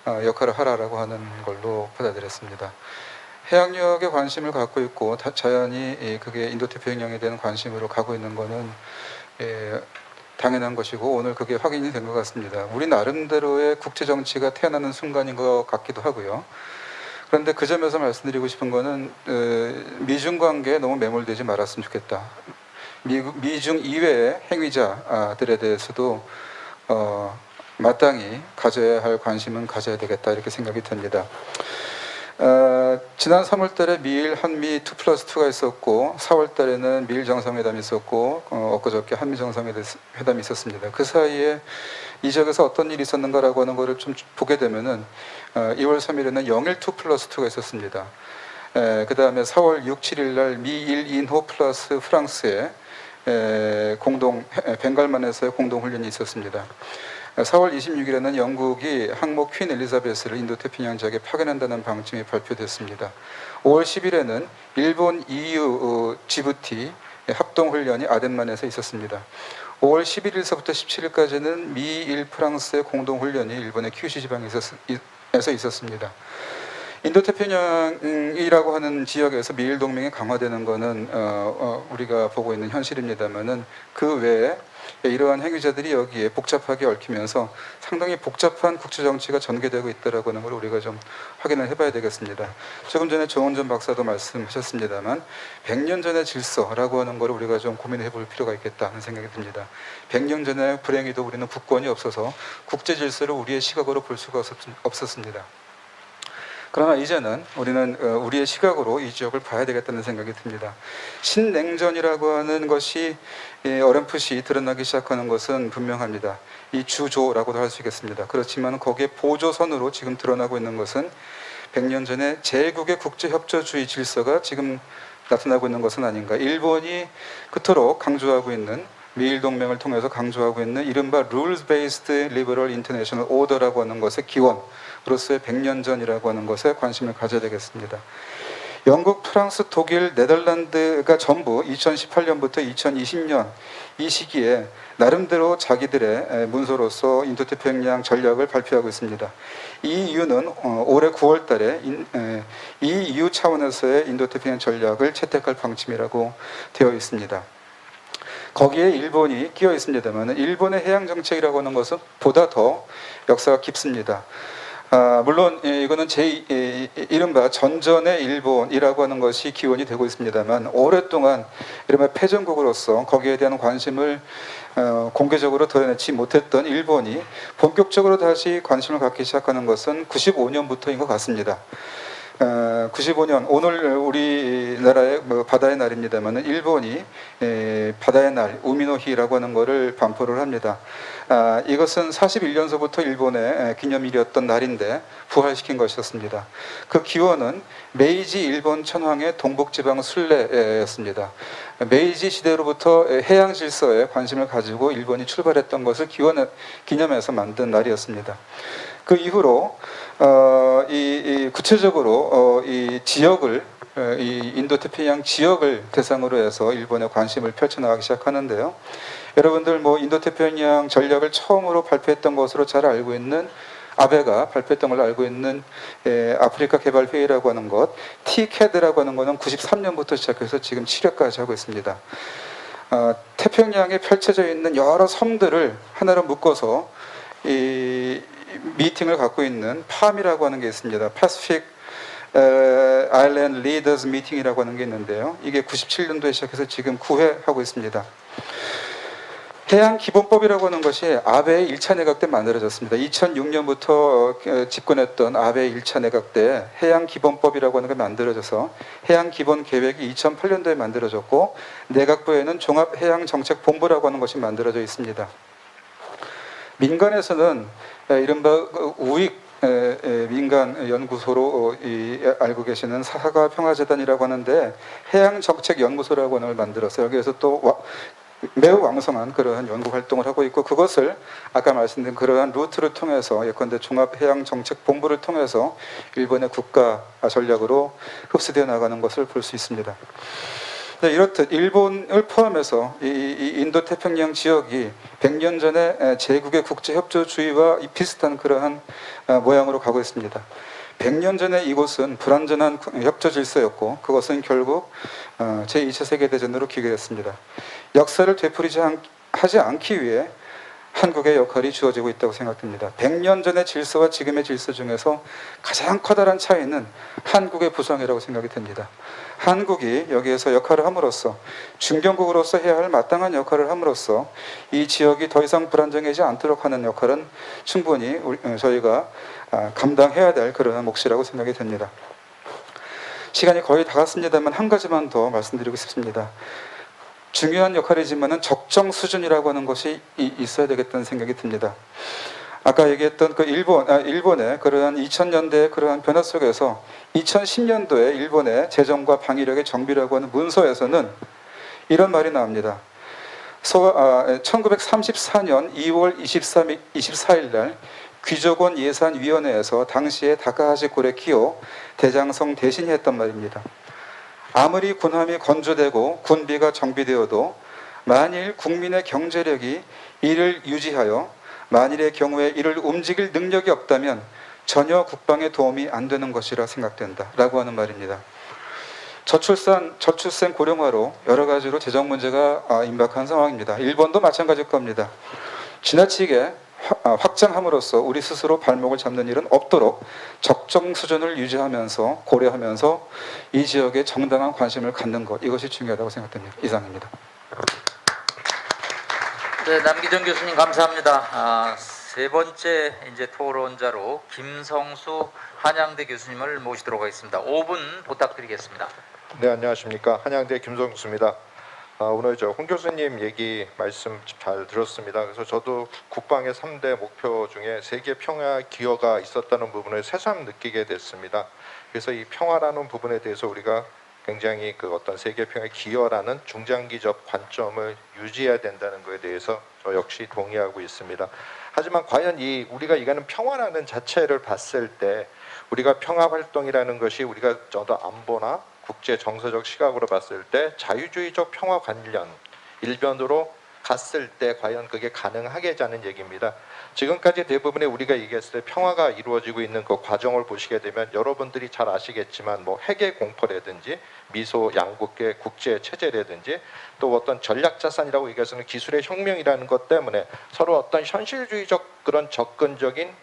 역할을 하라라고 하는 걸로 받아들였습니다. 해양력에 관심을 갖고 있고 자연히 그게 인도태평양에 대한 관심으로 가고 있는 거는 당연한 것이고 오늘 그게 확인이 된 것 같습니다. 우리 나름대로의 국제정치가 태어나는 순간인 것 같기도 하고요. 그런데 그 점에서 말씀드리고 싶은 거는 미중 관계에 너무 매몰되지 말았으면 좋겠다. 미중 이외의 행위자들에 대해서도 마땅히 가져야 할 관심은 가져야 되겠다 이렇게 생각이 듭니다. 지난 3월 달에 미일 한미 2+2가 있었고 4월 달에는 미일 정상회담이 있었고 엊그저께 한미 정상회담이 있었습니다. 그 사이에 이 지역에서 어떤 일이 있었는가라고 하는 것을 좀 보게 되면은 2월 3일에는 영일 2+2가 있었습니다. 그 다음에 4월 6, 7일 날 미일 인호 플러스 프랑스의 공동 벵갈만에서의 공동 훈련이 있었습니다. 4월 26일에는 영국이 항모 퀸 엘리자베스를 인도태평양 지역에 파견한다는 방침이 발표됐습니다. 5월 10일에는 일본, EU, 지부티 합동훈련이 아덴만에서 있었습니다. 5월 11일서부터 17일까지는 미일 프랑스의 공동훈련이 일본의 큐슈 지방에서 있었습니다. 인도태평양이라고 하는 지역에서 미일 동맹이 강화되는 것은 우리가 보고 있는 현실입니다만은 그 외에 이러한 행위자들이 여기에 복잡하게 얽히면서 상당히 복잡한 국제정치가 전개되고 있다라고 하는 걸 우리가 좀 확인을 해봐야 되겠습니다. 조금 전에 정원전 박사도 말씀하셨습니다만 100년 전의 질서라고 하는 걸 우리가 좀 고민해 볼 필요가 있겠다는 생각이 듭니다. 100년 전에 불행히도 우리는 국권이 없어서 국제 질서를 우리의 시각으로 볼 수가 없었습니다. 그러나 이제는 우리는 우리의 시각으로 이 지역을 봐야 되겠다는 생각이 듭니다. 신냉전이라고 하는 것이 어렴풋이 드러나기 시작하는 것은 분명합니다. 이 주조라고도 할 수 있겠습니다. 그렇지만 거기에 보조선으로 지금 드러나고 있는 것은 100년 전에 제국의 국제협조주의 질서가 지금 나타나고 있는 것은 아닌가. 일본이 그토록 강조하고 있는 미일 동맹을 통해서 강조하고 있는 이른바 Rules Based Liberal International Order라고 하는 것의 기원으로서의 100년 전이라고 하는 것에 관심을 가져야 되겠습니다. 영국, 프랑스, 독일, 네덜란드가 전부 2018년부터 2020년 이 시기에 나름대로 자기들의 문서로서 인도태평양 전략을 발표하고 있습니다. 이 이유는 올해 9월 달에 EU 차원에서의 인도태평양 전략을 채택할 방침이라고 되어 있습니다. 거기에 일본이 끼어 있습니다만 일본의 해양 정책이라고 하는 것은 보다 더 역사가 깊습니다. 물론 이거는 이른바 전전의 일본이라고 하는 것이 기원이 되고 있습니다만 오랫동안 이른바 패전국으로서 거기에 대한 관심을 공개적으로 드러내지 못했던 일본이 본격적으로 다시 관심을 갖기 시작하는 것은 95년부터인 것 같습니다. 95년 오늘 우리나라의 뭐 바다의 날입니다만은 일본이 바다의 날 우미노히라고 하는 것을 반포를 합니다. 이것은 41년서부터 일본의 기념일이었던 날인데 부활시킨 것이었습니다. 그 기원은 메이지 일본 천황의 동북지방 순례였습니다. 메이지 시대로부터 해양 질서에 관심을 가지고 일본이 출발했던 것을 기념해서 만든 날이었습니다. 그 이후로 구체적으로 이 지역을 이 인도태평양 지역을 대상으로 해서 일본의 관심을 펼쳐나가기 시작하는데요. 여러분들 뭐 인도태평양 전략을 처음으로 발표했던 것으로 잘 알고 있는 아베가 발표했던 걸로 알고 있는 아프리카 개발 회의라고 하는 것, TCAD라고 하는 것은 93년부터 시작해서 지금 7회까지 하고 있습니다. 태평양에 펼쳐져 있는 여러 섬들을 하나로 묶어서 이 미팅을 갖고 있는 팜이라고 하는 게 있습니다. Pacific Island Leaders Meeting이라고 하는 게 있는데요. 이게 97년도에 시작해서 지금 9회 하고 있습니다. 해양기본법이라고 하는 것이 아베의 1차 내각 때 만들어졌습니다. 2006년부터 집권했던 아베의 1차 내각 때 해양기본법이라고 하는 게 만들어져서 해양기본계획이 2008년도에 만들어졌고 내각부에는 종합해양정책본부라고 하는 것이 만들어져 있습니다. 민간에서는 이른바 우익 민간 연구소로 알고 계시는 사과평화재단이라고 하는데 해양정책연구소라고 하는 걸 만들어서 여기에서 또 매우 왕성한 그러한 연구 활동을 하고 있고 그것을 아까 말씀드린 그러한 루트를 통해서 예컨대 종합해양정책본부를 통해서 일본의 국가 전략으로 흡수되어 나가는 것을 볼 수 있습니다. 네, 이렇듯 일본을 포함해서 이 인도태평양 지역이 100년 전에 제국의 국제협조주의와 비슷한 그러한 모양으로 가고 있습니다. 100년 전에 이곳은 불완전한 협조 질서였고 그것은 결국 제2차 세계대전으로 귀결했습니다. 역사를 되풀이하지 않기 위해 한국의 역할이 주어지고 있다고 생각됩니다. 100년 전의 질서와 지금의 질서 중에서 가장 커다란 차이는 한국의 부상이라고 생각이 됩니다. 한국이 여기에서 역할을 함으로써 중견국으로서 해야 할 마땅한 역할을 함으로써 이 지역이 더 이상 불안정해지지 않도록 하는 역할은 충분히 저희가 감당해야 될 그런 몫이라고 생각이 됩니다. 시간이 거의 다 갔습니다만 한 가지만 더 말씀드리고 싶습니다. 중요한 역할이지만은 적정 수준이라고 하는 것이 있어야 되겠다는 생각이 듭니다. 아까 얘기했던 그 일본의 그러한 2000년대의 그러한 변화 속에서 2010년도에 일본의 재정과 방위력의 정비라고 하는 문서에서는 이런 말이 나옵니다. 1934년 2월 24일 날 귀족원 예산위원회에서 당시에 다카하시 고레키오 대장성 대신이 했던 말입니다. 아무리 군함이 건조되고 군비가 정비되어도 만일 국민의 경제력이 이를 유지하여 만일의 경우에 이를 움직일 능력이 없다면 전혀 국방에 도움이 안 되는 것이라 생각된다 라고 하는 말입니다. 저출생 고령화로 여러 가지로 재정 문제가 임박한 상황입니다. 일본도 마찬가지일 겁니다. 지나치게 확장함으로써 우리 스스로 발목을 잡는 일은 없도록 적정 수준을 유지하면서 고려하면서 이 지역에 정당한 관심을 갖는 것, 이것이 중요하다고 생각됩니다. 이상입니다. 네, 남기정 교수님 감사합니다. 세 번째 이제 토론자로 김성수 한양대 교수님을 모시도록 하겠습니다. 5분 부탁드리겠습니다. 네, 안녕하십니까. 한양대 김성수입니다. 오늘 홍 교수님 얘기 말씀 잘 들었습니다. 그래서 저도 국방의 3대 목표 중에 세계 평화 기여가 있었다는 부분을 새삼 느끼게 됐습니다. 그래서 이 평화라는 부분에 대해서 우리가 굉장히 그 어떤 세계 평화의 기여라는 중장기적 관점을 유지해야 된다는 것에 대해서 저 역시 동의하고 있습니다. 하지만 과연 우리가 이거는 평화라는 자체를 봤을 때 우리가 평화 활동이라는 것이 우리가 저도 안보나 국제 정서적 시각으로 봤을 때 자유주의적 평화 관련 일변으로 갔을 때 과연 그게 가능하겠냐는 얘기입니다. 지금까지 대부분의 우리가 얘기했을 때 평화가 이루어지고 있는 그 과정을 보시게 되면 여러분들이 잘 아시겠지만 뭐 핵의 공포라든지 미소 양국의 국제 체제라든지 또 어떤 전략 자산이라고 얘기해서는 기술의 혁명이라는 것 때문에 서로 어떤 현실주의적 그런 접근적인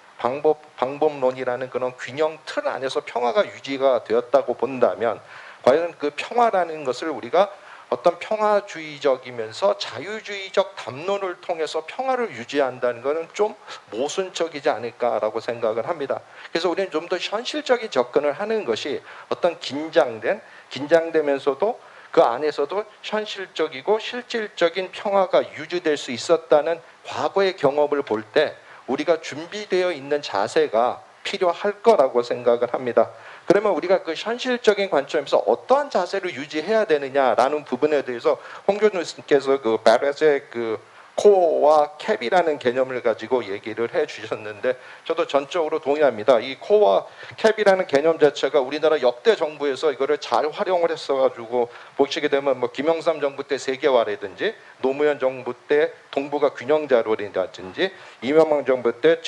방법론이라는 그런 균형 틀 안에서 평화가 유지가 되었다고 본다면 과연 그 평화라는 것을 우리가 어떤 평화주의적이면서 자유주의적 담론을 통해서 평화를 유지한다는 것은 좀 모순적이지 않을까라고 생각을 합니다. 그래서 우리는 좀 더 현실적인 접근을 하는 것이 어떤 긴장되면서도 그 안에서도 현실적이고 실질적인 평화가 유지될 수 있었다는 과거의 경험을 볼 때 우리가 준비되어 있는 자세가 필요할 거라고 생각을 합니다. 그러면 우리가 그 현실적인 관점에서 어떠한 자세를 유지해야 되느냐라는 부분에 대해서 홍 교수님께서 그 바렛의 그 코어와 캡이라는 개념을 가지고 얘기를 해주셨는데 저도 전적으로 동의합니다. 이 코어와 캡이라는 개념 자체가 우리나라 역대 정부에서 이거를 잘 활용을 했어가지고 보시게 되면 뭐 김영삼 정부 때 세계화라든지 노무현 정부 때 동북아 균형 자료라든지 이명박 정부 때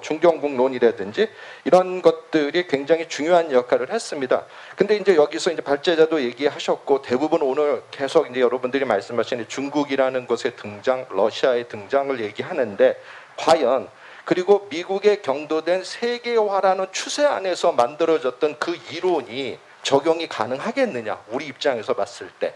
중경국론이라든지 이런 것들이 굉장히 중요한 역할을 했습니다. 근데 이제 여기서 이제 발제자도 얘기하셨고 대부분 오늘 계속 이제 여러분들이 말씀하신 중국이라는 것의 등장, 러시아의 등장을 얘기하는데 과연 그리고 미국의 경도된 세계화라는 추세 안에서 만들어졌던 그 이론이 적용이 가능하겠느냐? 우리 입장에서 봤을 때.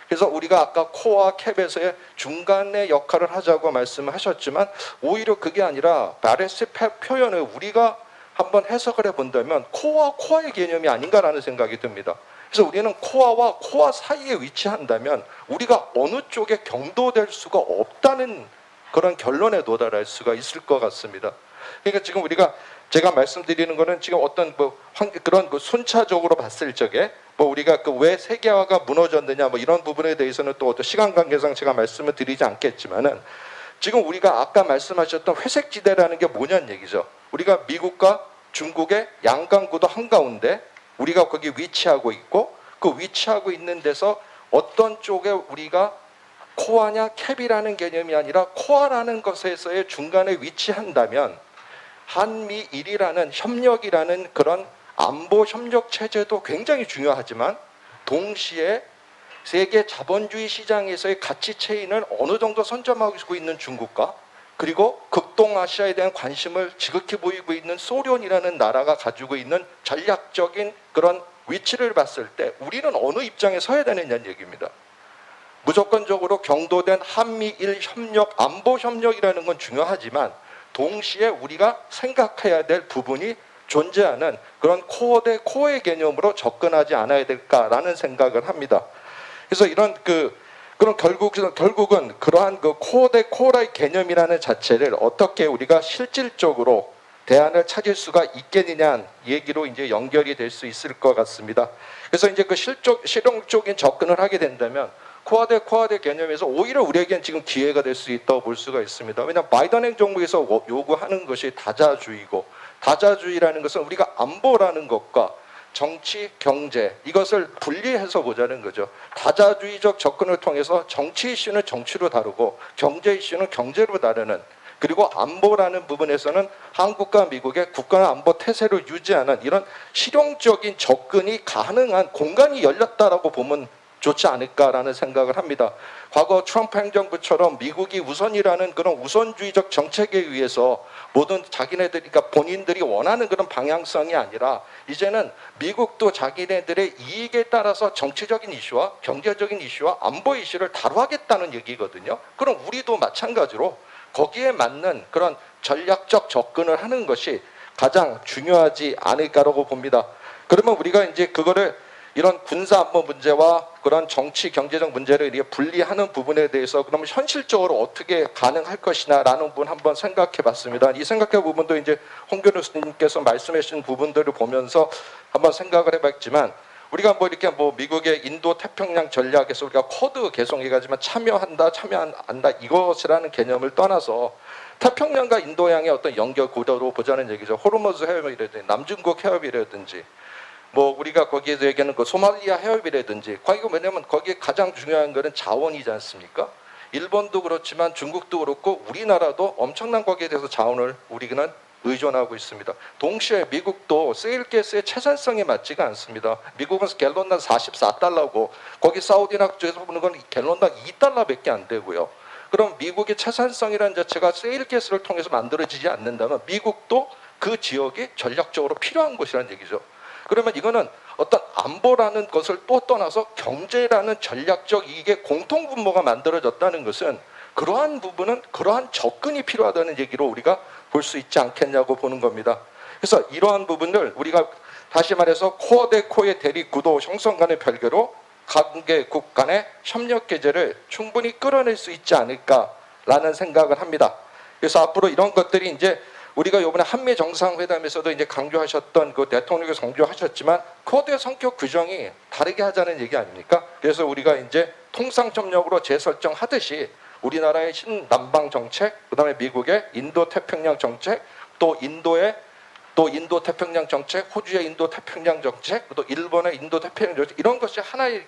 그래서 우리가 아까 코어와 캡에서의 중간의 역할을 하자고 말씀하셨지만 오히려 그게 아니라 바렛의 표현을 우리가 한번 해석을 해본다면 코어와 코어의 개념이 아닌가라는 생각이 듭니다. 그래서 우리는 코어와 코어 사이에 위치한다면 우리가 어느 쪽에 경도될 수가 없다는 그런 결론에 도달할 수가 있을 것 같습니다. 그러니까 지금 제가 말씀드리는 거는 지금 어떤 그런 순차적으로 봤을 적에 우리가 왜 세계화가 무너졌느냐 이런 부분에 대해서는 또 어떤 시간 관계상 제가 말씀을 드리지 않겠지만은 지금 우리가 아까 말씀하셨던 회색지대라는 게 뭐냐는 얘기죠. 우리가 미국과 중국의 양강구도 한가운데 우리가 거기 위치하고 있고 그 위치하고 있는 데서 어떤 쪽에 우리가 코어냐 캡이라는 개념이 아니라 코어라는 것에서의 중간에 위치한다면 한미일이라는 협력이라는 그런 안보 협력 체제도 굉장히 중요하지만 동시에 세계 자본주의 시장에서의 가치 체인을 어느 정도 선점하고 있는 중국과 그리고 극동아시아에 대한 관심을 지극히 보이고 있는 소련이라는 나라가 가지고 있는 전략적인 그런 위치를 봤을 때 우리는 어느 입장에 서야 되느냐는 얘기입니다. 무조건적으로 경도된 한미일 협력, 안보 협력이라는 건 중요하지만 동시에 우리가 생각해야 될 부분이 존재하는 그런 코어 대 코어의 개념으로 접근하지 않아야 될까라는 생각을 합니다. 그래서 그런 결국은 그러한 그 코어 대 코어의 개념이라는 자체를 어떻게 우리가 실질적으로 대안을 찾을 수가 있겠느냐는 얘기로 이제 연결이 될 수 있을 것 같습니다. 그래서 이제 그 실용적인 접근을 하게 된다면 코어 대 개념에서 오히려 우리에겐 지금 기회가 될 수 있다고 볼 수가 있습니다. 왜냐하면 바이든 행정부에서 요구하는 것이 다자주의고 다자주의라는 것은 우리가 안보라는 것과 정치, 경제 이것을 분리해서 보자는 거죠. 다자주의적 접근을 통해서 정치 이슈는 정치로 다루고 경제 이슈는 경제로 다루는 그리고 안보라는 부분에서는 한국과 미국의 국가 안보 태세를 유지하는 이런 실용적인 접근이 가능한 공간이 열렸다라고 보면 좋지 않을까라는 생각을 합니다. 과거 트럼프 행정부처럼 미국이 우선이라는 그런 우선주의적 정책에 의해서 모든 그러니까 본인들이 원하는 그런 방향성이 아니라 이제는 미국도 자기네들의 이익에 따라서 정치적인 이슈와 경제적인 이슈와 안보 이슈를 다루겠다는 얘기거든요. 그럼 우리도 마찬가지로 거기에 맞는 그런 전략적 접근을 하는 것이 가장 중요하지 않을까라고 봅니다. 그러면 우리가 이제 그거를 이런 군사 안보 문제와 그런 정치 경제적 문제를 이렇게 분리하는 부분에 대해서 그러면 현실적으로 어떻게 가능할 것이냐라는 부분 한번 생각해 봤습니다. 이 생각해 부분도 이제 홍 교수님께서 말씀해 주신 부분들을 보면서 한번 생각을 해 봤지만 우리가 이렇게 미국의 인도 태평양 전략에서 우리가 쿼드 개성해가지만 참여한다 안 한다 이것이라는 개념을 떠나서 태평양과 인도양의 어떤 연결 고도로 보자는 얘기죠. 호르무즈 해협이라든지 남중국 해협이라든지 우리가 거기에서 얘기하는 그 소말리아 해협이라든지 왜냐면 거기에 가장 중요한 거는 자원이지 않습니까? 일본도 그렇지만 중국도 그렇고 우리나라도 엄청난 거기에 대해서 자원을 우리는 의존하고 있습니다. 동시에 미국도 세일가스의 채산성에 맞지가 않습니다. 미국은 갤런당 44달러고 거기 사우디나 쪽에서 보는 건 갤런당 2달러밖에 안 되고요. 그럼 미국의 채산성이라는 자체가 세일가스를 통해서 만들어지지 않는다면 미국도 그 지역이 전략적으로 필요한 곳이라는 얘기죠. 그러면 이거는 어떤 안보라는 것을 또 떠나서 경제라는 전략적 이익의 공통분모가 만들어졌다는 것은 그러한 부분은 그러한 접근이 필요하다는 얘기로 우리가 볼 수 있지 않겠냐고 보는 겁니다. 그래서 이러한 부분을 우리가 다시 말해서 코어 대 코어의 대립 구도 형성간의 별개로 관계국 간의 협력 계제를 충분히 끌어낼 수 있지 않을까라는 생각을 합니다. 그래서 앞으로 이런 것들이 이제 우리가 이번에 한미 정상회담에서도 이제 강조하셨던 그 대통령께서 강조하셨지만 코드의 성격 규정이 다르게 하자는 얘기 아닙니까? 그래서 우리가 이제 통상협력으로 재설정하듯이 우리나라의 신남방 정책, 그다음에 미국의 인도 태평양 정책, 또 인도의 또 인도 태평양 정책, 호주의 인도 태평양 정책, 또 일본의 인도 태평양 정책, 이런 것이 하나의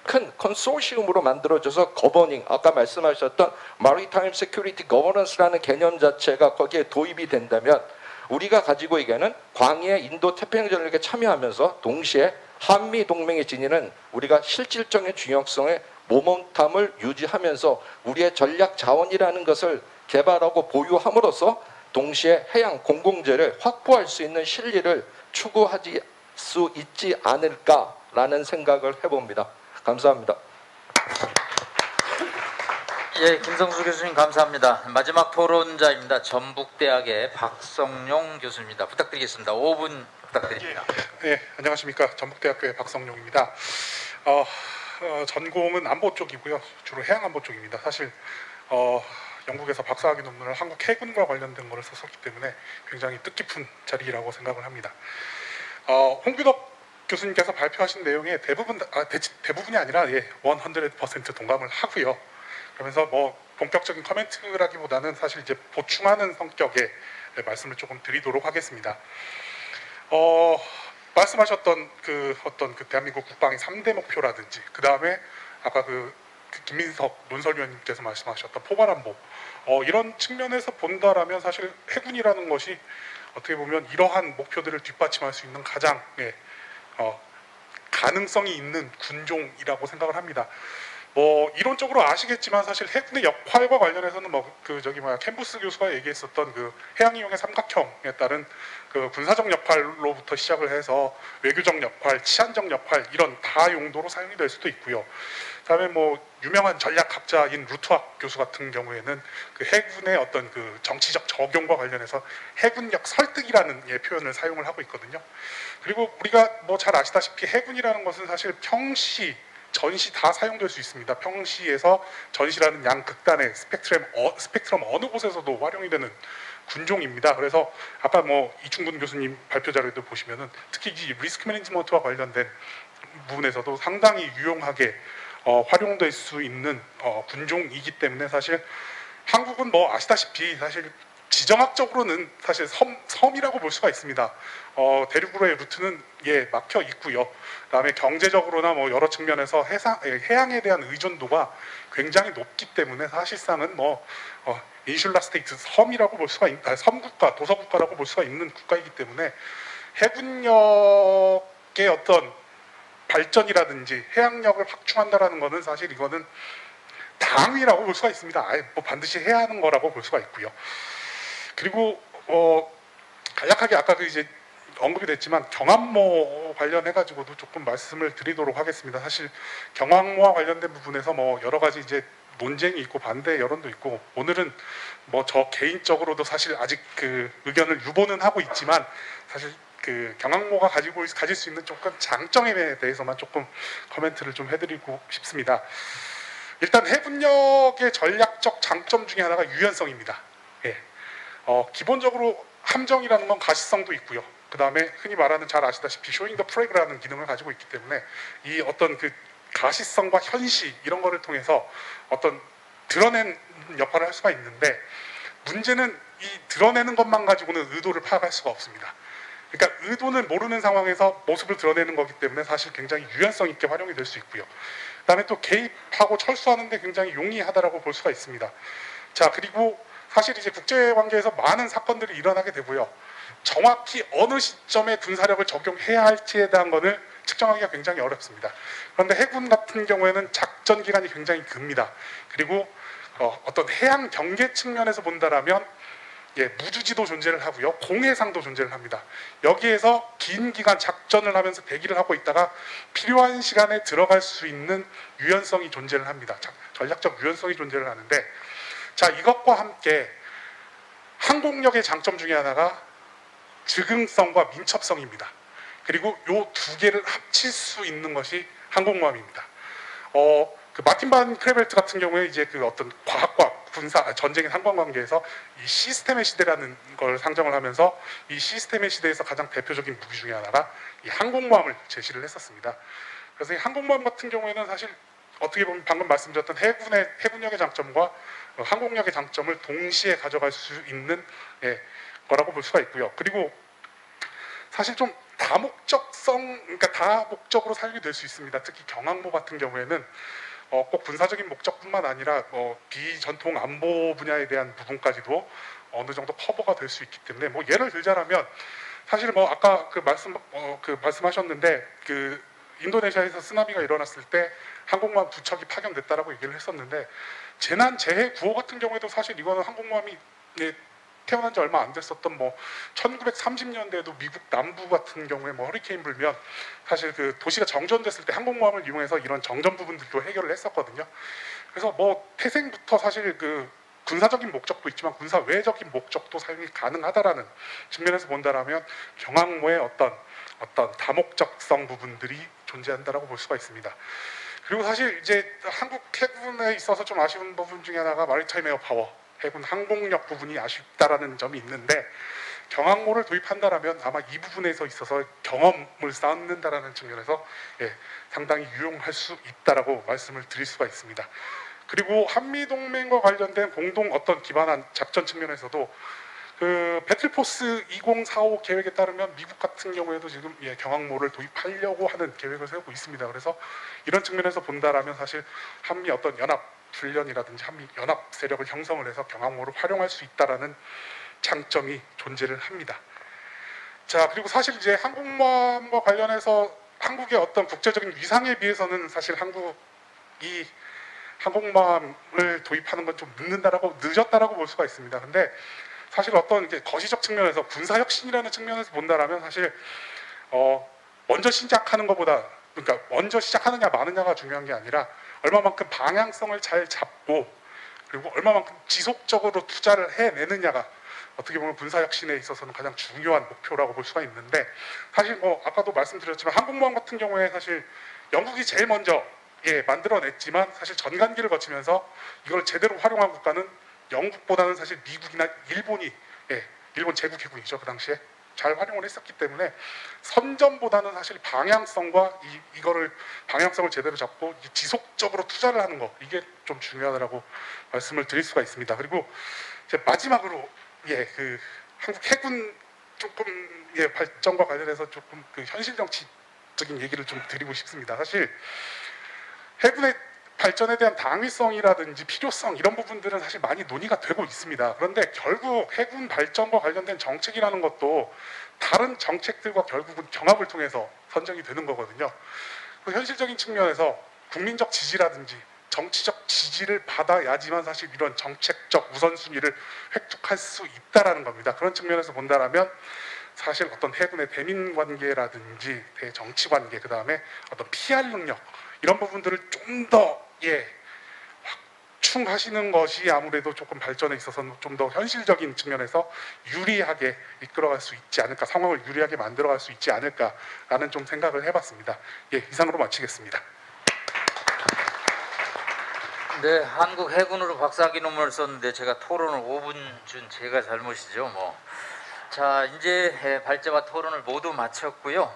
큰 컨소시엄으로 만들어져서 거버닝, 아까 말씀하셨던 마리타임 세큐리티 거버넌스라는 개념 자체가 거기에 도입이 된다면 우리가 가지고 있는 광의의 인도 태평양 전략에 참여하면서 동시에 한미 동맹에 지니는 우리가 실질적인 중요성의 모멘텀을 유지하면서 우리의 전략 자원이라는 것을 개발하고 보유함으로써 동시에 해양 공공재를 확보할 수 있는 실리를 추구하지 수 있지 않을까라는 생각을 해봅니다. 감사합니다. 예, 김성수 교수님 감사합니다. 마지막 토론자입니다. 전북대학의 박성용 교수입니다. 부탁드리겠습니다. 5분 부탁드립니다. 네, 안녕하십니까. 전북대학교의 박성용입니다. 전공은 안보 쪽이고요. 주로 해양안보 쪽입니다. 사실 영국에서 박사학위 논문을 한국 해군과 관련된 것을 썼었기 때문에 굉장히 뜻깊은 자리라고 생각을 합니다. 홍규덕 교수님께서 발표하신 내용에 대부분이 아니라 100% 동감을 하고요. 그러면서 뭐 본격적인 커멘트라기보다는 사실 이제 보충하는 성격의 말씀을 조금 드리도록 하겠습니다. 말씀하셨던 어떤 대한민국 국방의 3대 목표라든지 그 다음에 아까 김민석 논설위원님께서 말씀하셨던 포괄안보 이런 측면에서 본다라면 사실 해군이라는 것이 어떻게 보면 이러한 목표들을 뒷받침할 수 있는 가장 가능성이 있는 군종이라고 생각을 합니다. 이론적으로 아시겠지만 사실 해군의 역할과 관련해서는 캔부스 교수가 얘기했었던 해양 이용의 삼각형에 따른 군사적 역할로부터 시작을 해서 외교적 역할, 치안적 역할 이런 다 용도로 사용이 될 수도 있고요. 그다음에 유명한 전략학자인 루트왁 교수 같은 경우에는 해군의 어떤 정치적 적용과 관련해서 해군력 설득이라는 표현을 사용을 하고 있거든요. 그리고 우리가 잘 아시다시피 해군이라는 것은 사실 평시 전시 다 사용될 수 있습니다. 평시에서 전시라는 양극단의 스펙트럼 어느 곳에서도 활용이 되는 군종입니다. 그래서 아까 이충근 교수님 발표 자료도 보시면은 특히 이 리스크 매니지먼트와 관련된 부분에서도 상당히 유용하게 활용될 수 있는 군종이기 때문에 사실 한국은 아시다시피 사실 지정학적으로는 사실 섬이라고 볼 수가 있습니다. 대륙으로의 루트는 막혀 있고요. 그다음에 경제적으로나 여러 측면에서 해양에 대한 의존도가 굉장히 높기 때문에 사실상은 인슐라 스테이트 섬이라고 볼 수가 섬국가, 도서국가라고 볼 수가 있는 국가이기 때문에 해군력의 어떤 발전이라든지 해양력을 확충한다라는 것은 사실 이거는 당위라고 볼 수가 있습니다. 반드시 해야 하는 거라고 볼 수가 있고요. 그리고 간략하게 아까 이제 언급이 됐지만 경항모 관련해 가지고도 조금 말씀을 드리도록 하겠습니다. 사실 경항모와 관련된 부분에서 여러 가지 이제 논쟁이 있고 반대 여론도 있고 오늘은 저 개인적으로도 사실 아직 의견을 유보는 하고 있지만 사실 경항모가 가질 수 있는 조금 장점에 대해서만 조금 코멘트를 좀 해드리고 싶습니다. 일단 해군력의 전략적 장점 중에 하나가 유연성입니다. 기본적으로 함정이라는 건 가시성도 있고요. 그 다음에 흔히 말하는 잘 아시다시피 쇼잉 더 프레그라는 기능을 가지고 있기 때문에 이 어떤 가시성과 현시 이런 거를 통해서 어떤 드러낸 역할을 할 수가 있는데 문제는 이 드러내는 것만 가지고는 의도를 파악할 수가 없습니다. 그러니까 의도는 모르는 상황에서 모습을 드러내는 거기 때문에 사실 굉장히 유연성 있게 활용이 될 수 있고요. 그 다음에 또 개입하고 철수하는 데 굉장히 용이하다라고 볼 수가 있습니다. 자, 그리고 사실 이제 국제관계에서 많은 사건들이 일어나게 되고요. 정확히 어느 시점에 군사력을 적용해야 할지에 대한 것을 측정하기가 굉장히 어렵습니다. 그런데 해군 같은 경우에는 작전 기간이 굉장히 깁니다. 그리고 어떤 해양 경계 측면에서 본다라면 무주지도 존재를 하고요, 공해상도 존재를 합니다. 여기에서 긴 기간 작전을 하면서 대기를 하고 있다가 필요한 시간에 들어갈 수 있는 유연성이 존재를 합니다. 전략적 유연성이 존재를 하는데, 자, 이것과 함께 항공력의 장점 중에 하나가 즉흥성과 민첩성입니다. 그리고 요 두 개를 합칠 수 있는 것이 항공모함입니다. 그 마틴 반 크레벨트 같은 경우에 이제 그 어떤 과학과 군사, 전쟁의 상관관계에서 이 시스템의 시대라는 걸 상정을 하면서 이 시스템의 시대에서 가장 대표적인 무기 중에 하나가 이 항공모함을 제시를 했었습니다. 그래서 이 항공모함 같은 경우에는 사실 어떻게 보면 방금 말씀드렸던 해군력의 장점과 항공력의 장점을 동시에 가져갈 수 있는 거라고 볼 수가 있고요. 그리고 사실 좀 그러니까 다목적으로 사용이 될 수 있습니다. 특히 경항모 같은 경우에는 꼭 군사적인 목적뿐만 아니라 비전통 안보 분야에 대한 부분까지도 어느 정도 커버가 될 수 있기 때문에, 뭐 예를 들자면 사실 뭐 아까 말씀하셨는데 그 인도네시아에서 쓰나미가 일어났을 때 항공모함 2척이 파견됐다라고 얘기를 했었는데, 재해 구호 같은 경우에도 사실 이거는 항공모함이 태어난 지 얼마 안 됐었던 1930년대에도 미국 남부 같은 경우에 허리케인 불면 사실 그 도시가 정전됐을 때 항공모함을 이용해서 이런 정전 부분들도 해결을 했었거든요. 그래서 태생부터 사실 그 군사적인 목적도 있지만 군사 외적인 목적도 사용이 가능하다라는 측면에서 본다라면 경항모의 어떤 다목적성 부분들이 존재한다라고 볼 수가 있습니다. 그리고 사실 이제 한국 해군에 있어서 좀 아쉬운 부분 중에 하나가 마리타임 에어 파워, 해군 항공력 부분이 아쉽다라는 점이 있는데, 경항모를 도입한다라면 아마 이 부분에서 있어서 경험을 쌓는다라는 측면에서 상당히 유용할 수 있다라고 말씀을 드릴 수가 있습니다. 그리고 한미 동맹과 관련된 공동 기반한 작전 측면에서도 그 배틀포스 2045 계획에 따르면 미국 같은 경우에도 지금 경항모를 도입하려고 하는 계획을 세우고 있습니다. 그래서 이런 측면에서 본다라면 사실 한미 연합 훈련이라든지 한미 연합 세력을 형성을 해서 경항모를 활용할 수 있다라는 장점이 존재를 합니다. 자, 그리고 사실 이제 항공모함과 관련해서 한국의 국제적인 위상에 비해서는 사실 한국이 항공모함을 도입하는 건 좀 늦었다라고 볼 수가 있습니다. 근데 사실 거시적 측면에서 군사혁신이라는 측면에서 본다라면 사실 먼저 시작하는 것보다, 그러니까 먼저 시작하느냐 마느냐가 중요한 게 아니라 얼마만큼 방향성을 잘 잡고 그리고 얼마만큼 지속적으로 투자를 해내느냐가 어떻게 보면 군사혁신에 있어서는 가장 중요한 목표라고 볼 수가 있는데, 사실 아까도 말씀드렸지만 항공모함 같은 경우에 사실 영국이 제일 먼저 만들어냈지만 사실 전간기를 거치면서 이걸 제대로 활용한 국가는 영국보다는 사실 미국이나 일본이, 일본 제국 해군이죠, 그 당시에 잘 활용을 했었기 때문에 선점보다는 사실 방향성과 이거를 방향성을 제대로 잡고 지속적으로 투자를 하는 거, 이게 좀 중요하다고 말씀을 드릴 수가 있습니다. 그리고 이제 마지막으로 그 한국 해군 발전과 관련해서 조금 그 현실 정치적인 얘기를 좀 드리고 싶습니다. 사실 해군의 발전에 대한 당위성이라든지 필요성, 이런 부분들은 사실 많이 논의가 되고 있습니다. 그런데 결국 해군 발전과 관련된 정책이라는 것도 다른 정책들과 결국은 경합을 통해서 선정이 되는 거거든요. 그 현실적인 측면에서 국민적 지지라든지 정치적 지지를 받아야지만 사실 이런 정책적 우선순위를 획득할 수 있다라는 겁니다. 그런 측면에서 본다라면 사실 해군의 대민 관계라든지 대정치 관계, 그 다음에 PR 능력, 이런 부분들을 좀 더 확충하시는 것이 아무래도 조금 발전에 있어서는 좀 더 현실적인 측면에서 유리하게 이끌어갈 수 있지 않을까, 상황을 유리하게 만들어갈 수 있지 않을까라는 좀 생각을 해봤습니다. 이상으로 마치겠습니다. 네, 한국 해군으로 박사학위 논문을 썼는데 제가 토론을 5분 준 제가 잘못이죠. 자, 이제 발제와 토론을 모두 마쳤고요.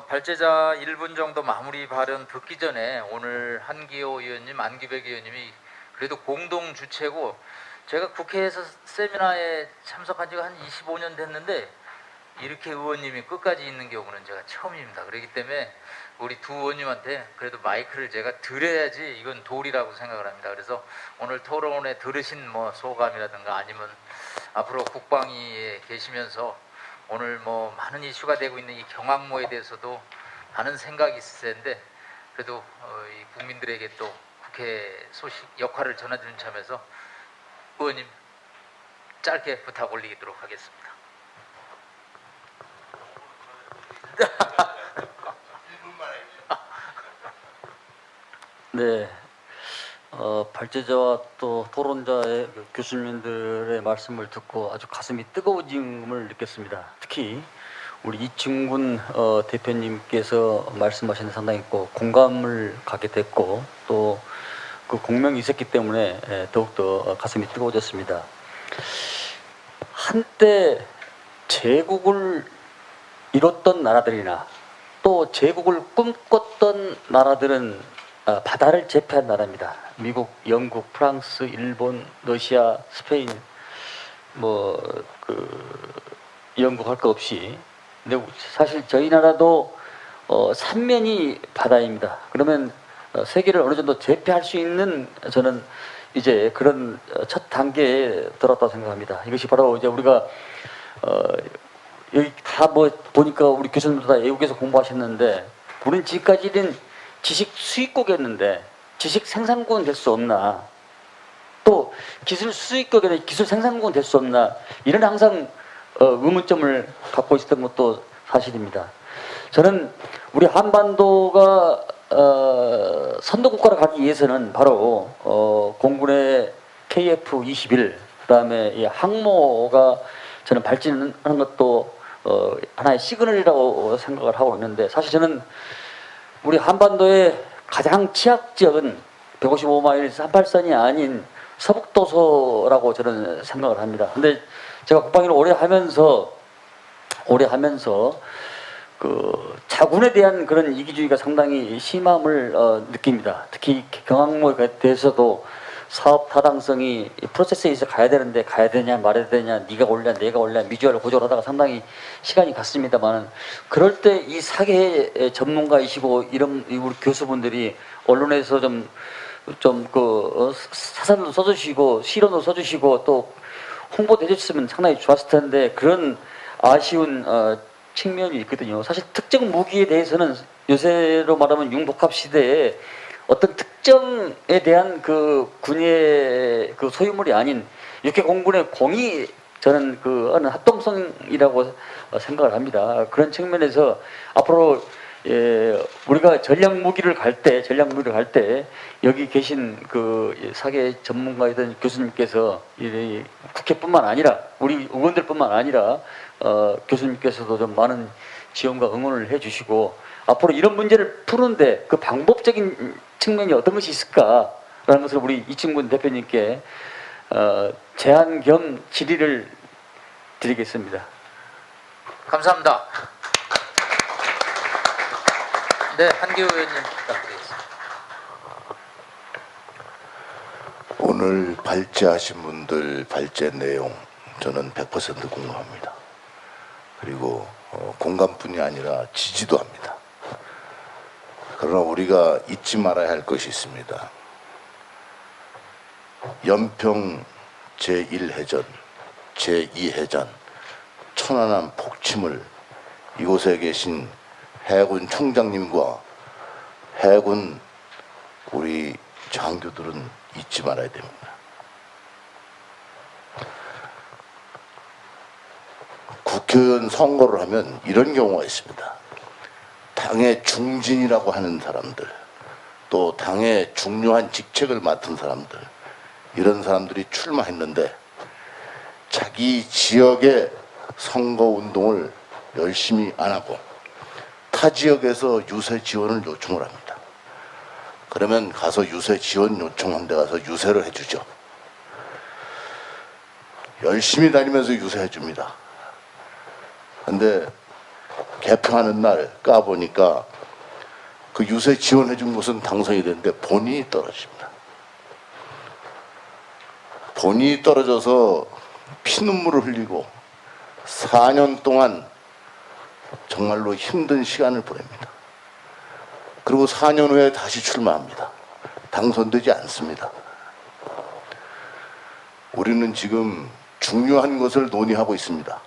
발제자 1분 정도 마무리 발언 듣기 전에 오늘 한기호 의원님, 안기백 의원님이 그래도 공동 주최고, 제가 국회에서 세미나에 참석한 지가 한 25년 됐는데 이렇게 의원님이 끝까지 있는 경우는 제가 처음입니다. 그렇기 때문에 우리 두 의원님한테 그래도 마이크를 제가 드려야지 이건 도리라고 생각을 합니다. 그래서 오늘 토론에 들으신 소감이라든가 아니면 앞으로 국방위에 계시면서 오늘 많은 이슈가 되고 있는 이 경항모에 대해서도 많은 생각이 있을 텐데, 그래도 이 국민들에게 또 국회 소식 역할을 전해주는 참에서 의원님 짧게 부탁 올리도록 하겠습니다. 네, 발제자와 또 토론자의 그 교수님들의 말씀을 듣고 아주 가슴이 뜨거워짐을 느꼈습니다. 특히 우리 이충군 대표님께서 말씀하신 데 상당히 공감을 갖게 됐고 또 그 공명이 있었기 때문에 더욱더 가슴이 뜨거워졌습니다. 한때 제국을 이뤘던 나라들이나 또 제국을 꿈꿨던 나라들은 바다를 제패한 나라입니다. 미국, 영국, 프랑스, 일본, 러시아, 스페인, 영국 할 것 없이. 근데 사실 저희 나라도 삼면이 바다입니다. 그러면 세계를 어느 정도 제패할 수 있는 저는 이제 그런 첫 단계에 들었다고 생각합니다. 이것이 바로 이제 우리가 여기 다 보니까 우리 교수님도 다 외국에서 공부하셨는데 우리는 지금까지는 지식 수입국이었는데 지식 생산국은 될 수 없나, 또 기술 수입국이었는데 기술 생산국은 될 수 없나, 이런 항상 의문점을 갖고 있었던 것도 사실입니다. 저는 우리 한반도가 선도국가로 가기 위해서는 바로 공군의 KF-21 그다음에 이 항모가 저는 발진하는 것도 하나의 시그널이라고 생각을 하고 있는데, 사실 저는 우리 한반도의 가장 취약 지역은 155마일 38선이 아닌 서북도서라고 저는 생각을 합니다. 근데 제가 국방위를 오래 하면서 그 자군에 대한 그런 이기주의가 상당히 심함을 느낍니다. 특히 경항모에 대해서도 사업 타당성이 프로세스에서 가야 되는데 가야 되냐 말아야 되냐, 네가 올냐 내가 올냐 미주얼을 고조하다가 상당히 시간이 갔습니다만, 그럴 때 이 사계 전문가이시고 이런 우리 교수분들이 언론에서 사설도 써주시고 실언도 써주시고 또 홍보도 해주셨으면 상당히 좋았을 텐데, 그런 아쉬운 측면이 있거든요. 사실 특정 무기에 대해서는 요새로 말하면 융복합 시대에 어떤 특정에 대한 그 군의 그 소유물이 아닌 육해 공군의 공이 저는 그 하는 합동성이라고 생각을 합니다. 그런 측면에서 앞으로 우리가 전략 무기를 갈 때 여기 계신 그 사계 전문가이던 교수님께서 국회뿐만 아니라 우리 의원들뿐만 아니라 교수님께서도 좀 많은 지원과 응원을 해주시고, 앞으로 이런 문제를 푸는데 그 방법적인 측면이 어떤 것이 있을까라는 것을 우리 이충군 대표님께 제안 겸 질의를 드리겠습니다. 감사합니다. 네, 한기호 의원님 부탁드리겠습니다. 오늘 발제하신 분들 발제 내용 저는 100% 공감합니다. 그리고 공감뿐이 아니라 지지도 합니다. 그러나 우리가 잊지 말아야 할 것이 있습니다. 연평 제1해전, 제2해전, 천안함 폭침을 이곳에 계신 해군 총장님과 해군 우리 장교들은 잊지 말아야 됩니다. 국회의원 선거를 하면 이런 경우가 있습니다. 당의 중진이라고 하는 사람들, 또 당의 중요한 직책을 맡은 사람들, 이런 사람들이 출마했는데 자기 지역의 선거운동을 열심히 안 하고 타 지역에서 유세 지원을 요청을 합니다. 그러면 가서 유세 지원 요청한 데 가서 유세를 해주죠. 열심히 다니면서 유세해 줍니다. 근데 개표하는 날 까보니까 그 유세 지원해 준 곳은 당선이 됐는데 본인이 떨어집니다. 본인이 떨어져서 피눈물을 흘리고 4년 동안 정말로 힘든 시간을 보냅니다. 그리고 4년 후에 다시 출마합니다. 당선되지 않습니다. 우리는 지금 중요한 것을 논의하고 있습니다.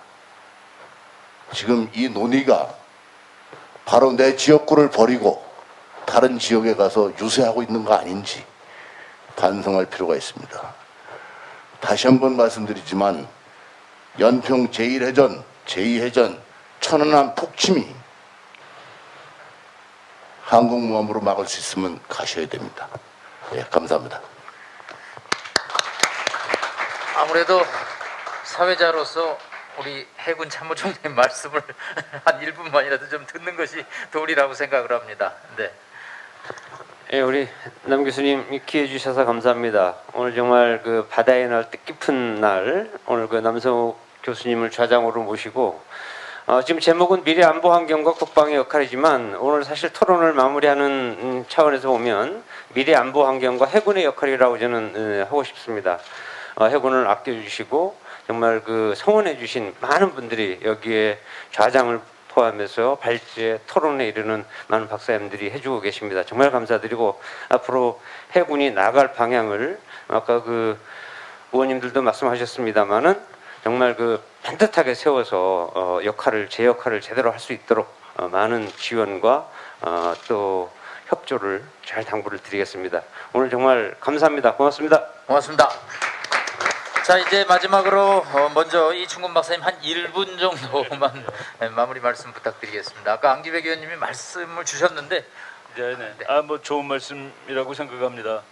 지금 이 논의가 바로 내 지역구를 버리고 다른 지역에 가서 유세하고 있는 거 아닌지 반성할 필요가 있습니다. 다시 한번 말씀드리지만 연평 제1해전, 제2해전, 천안함 폭침이 항공모함으로 막을 수 있으면 가셔야 됩니다. 예, 감사합니다. 아무래도 사회자로서 우리 해군 참모총장님 말씀을 한 1분만이라도 좀 듣는 것이 도리라고 생각을 합니다. 네. 예, 우리 남 교수님 기회 주셔서 감사합니다. 오늘 정말 그 바다의 날 뜻깊은 날 오늘 그 남성욱 교수님을 좌장으로 모시고 지금 제목은 미래 안보 환경과 국방의 역할이지만 오늘 사실 토론을 마무리하는 차원에서 보면 미래 안보 환경과 해군의 역할이라고 저는 하고 싶습니다. 해군을 아껴주시고 정말 그 성원해주신 많은 분들이 여기에 좌장을 포함해서 발제 토론에 이르는 많은 박사님들이 해주고 계십니다. 정말 감사드리고 앞으로 해군이 나갈 방향을 아까 그 의원님들도 말씀하셨습니다만은 정말 그 반듯하게 세워서 제 역할을 제대로 할 수 있도록 많은 지원과 또 협조를 잘 당부를 드리겠습니다. 오늘 정말 감사합니다. 고맙습니다. 고맙습니다. 자, 이제 마지막으로 먼저 이충근 박사님 한 1분 정도만 마무리 말씀 부탁드리겠습니다. 아까 안기백 의원님이 말씀을 주셨는데 네. 뭐 좋은 말씀이라고 생각합니다.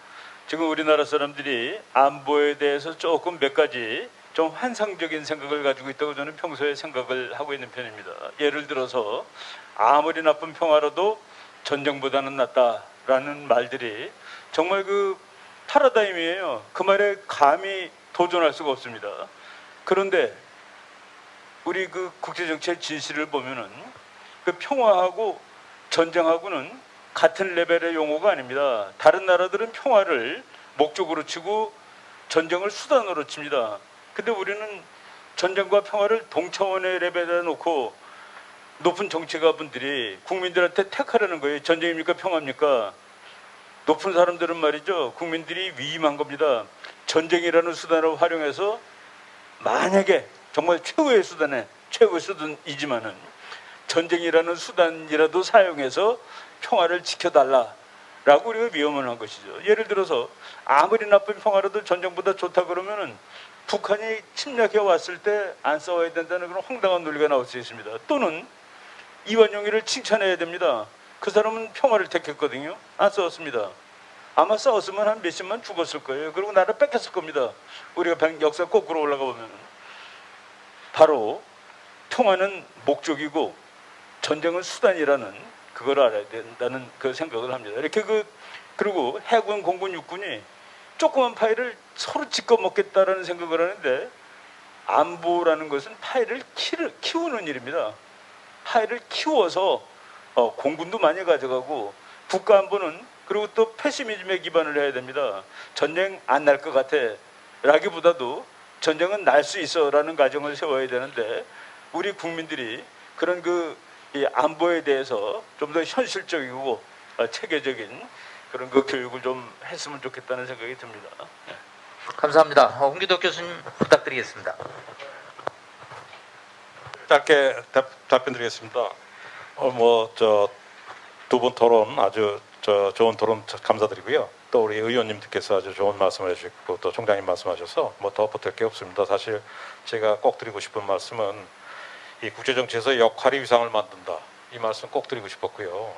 지금 우리나라 사람들이 안보에 대해서 조금 몇 가지 좀 환상적인 생각을 가지고 있다고 저는 평소에 생각을 하고 있는 편입니다. 예를 들어서 아무리 나쁜 평화라도 전쟁보다는 낫다라는 말들이 정말 그 패러다임이에요. 그 말에 감히 도전할 수가 없습니다. 그런데 우리 그 국제정치의 진실을 보면은 그 평화하고 전쟁하고는 같은 레벨의 용어가 아닙니다. 다른 나라들은 평화를 목적으로 치고 전쟁을 수단으로 칩니다. 근데 우리는 전쟁과 평화를 동차원의 레벨에 놓고 높은 정치가분들이 국민들한테 택하라는 거예요. 전쟁입니까 평화입니까? 높은 사람들은 말이죠. 국민들이 위임한 겁니다. 전쟁이라는 수단을 활용해서 만약에 정말 최후의 수단이지만은 전쟁이라는 수단이라도 사용해서 평화를 지켜달라라고 우리가 위험을 한 것이죠. 예를 들어서 아무리 나쁜 평화라도 전쟁보다 좋다 그러면은 북한이 침략해 왔을 때 안 싸워야 된다는 그런 황당한 논리가 나올 수 있습니다. 또는 이완용이를 칭찬해야 됩니다. 그 사람은 평화를 택했거든요. 안 싸웠습니다. 아마 싸웠으면 한 몇십만 죽었을 거예요. 그리고 나라 뺏겼을 겁니다. 우리가 역사 거꾸로 올라가 보면 바로 평화는 목적이고 전쟁은 수단이라는 그걸 알아야 된다는 그 생각을 합니다. 이렇게 그리고 해군, 공군, 육군이 조그만 파일을 서로 지껏 먹겠다라는 생각을 하는데 안보라는 것은 파일을 키우는 일입니다. 파일을 키워서 공군도 많이 가져가고 국가 안보는 그리고 또 패시미즘에 기반을 해야 됩니다. 전쟁 안 날 것 같아 라기보다도 전쟁은 날 수 있어 라는 가정을 세워야 되는데 우리 국민들이 그런 이 안보에 대해서 좀 더 현실적이고 체계적인 그런 교육을 좀 했으면 좋겠다는 생각이 듭니다. 네. 감사합니다. 홍기덕 교수님 부탁드리겠습니다. 짧게 답변드리겠습니다. 두 분 토론 아주 좋은 토론 감사드리고요. 또 우리 의원님들께서 아주 좋은 말씀을 해주셨고 또 총장님 말씀하셔서 더 보탤 게 없습니다. 사실 제가 꼭 드리고 싶은 말씀은 이 국제정치에서 역할이 위상을 만든다. 이 말씀 꼭 드리고 싶었고요.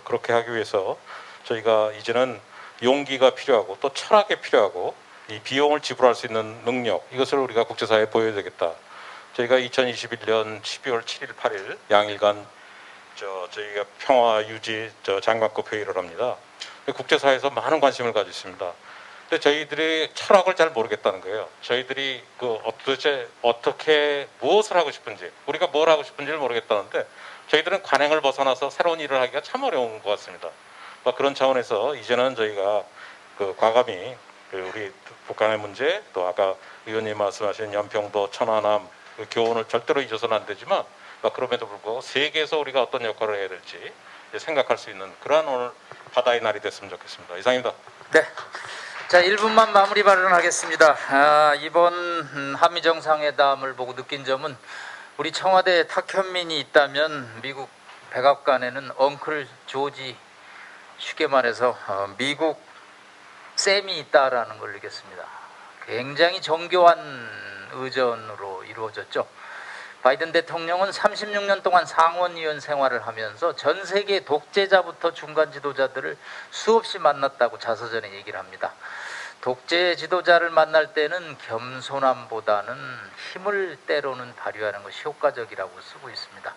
그렇게 하기 위해서 저희가 이제는 용기가 필요하고 또 철학이 필요하고 이 비용을 지불할 수 있는 능력 이것을 우리가 국제사회에 보여야 되겠다. 저희가 2021년 12월 7일, 8일 양일간 저희가 평화 유지 장관급 회의를 합니다. 국제사회에서 많은 관심을 가지고 있습니다. 근데 저희들이 철학을 잘 모르겠다는 거예요. 저희들이 도대체 어떻게 무엇을 하고 싶은지 우리가 뭘 하고 싶은지를 모르겠다는데 저희들은 관행을 벗어나서 새로운 일을 하기가 참 어려운 것 같습니다. 그런 차원에서 이제는 저희가 과감히 우리 북한의 문제 또 아까 의원님 말씀하신 연평도 천안함 교훈을 절대로 잊어서는 안 되지만 그럼에도 불구하고 세계에서 우리가 어떤 역할을 해야 될지 생각할 수 있는 그러한 오늘 바다의 날이 됐으면 좋겠습니다. 이상입니다. 네. 자, 1분만 마무리 발언하겠습니다. 이번 한미 정상회담을 보고 느낀 점은 우리 청와대 탁현민이 있다면 미국 백악관에는 엉클 조지 쉽게 말해서 미국 쌤이 있다라는 걸 느꼈습니다. 굉장히 정교한 의전으로 이루어졌죠. 바이든 대통령은 36년 동안 상원의원 생활을 하면서 전 세계 독재자부터 중간 지도자들을 수없이 만났다고 자서전에 얘기를 합니다. 독재 지도자를 만날 때는 겸손함보다는 힘을 때로는 발휘하는 것이 효과적이라고 쓰고 있습니다.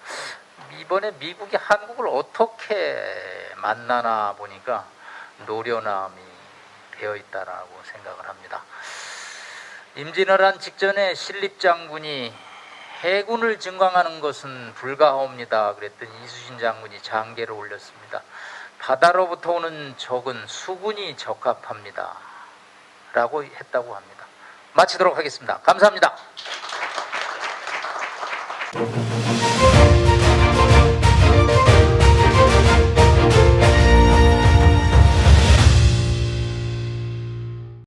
이번에 미국이 한국을 어떻게 만나나 보니까 노련함이 되어 있다라고 생각을 합니다. 임진왜란 직전에 신립 장군이 해군을 증강하는 것은 불가하옵니다. 그랬더니 이수신 장군이 장계를 올렸습니다. 바다로부터 오는 적은 수군이 적합합니다. 라고 했다고 합니다. 마치도록 하겠습니다. 감사합니다.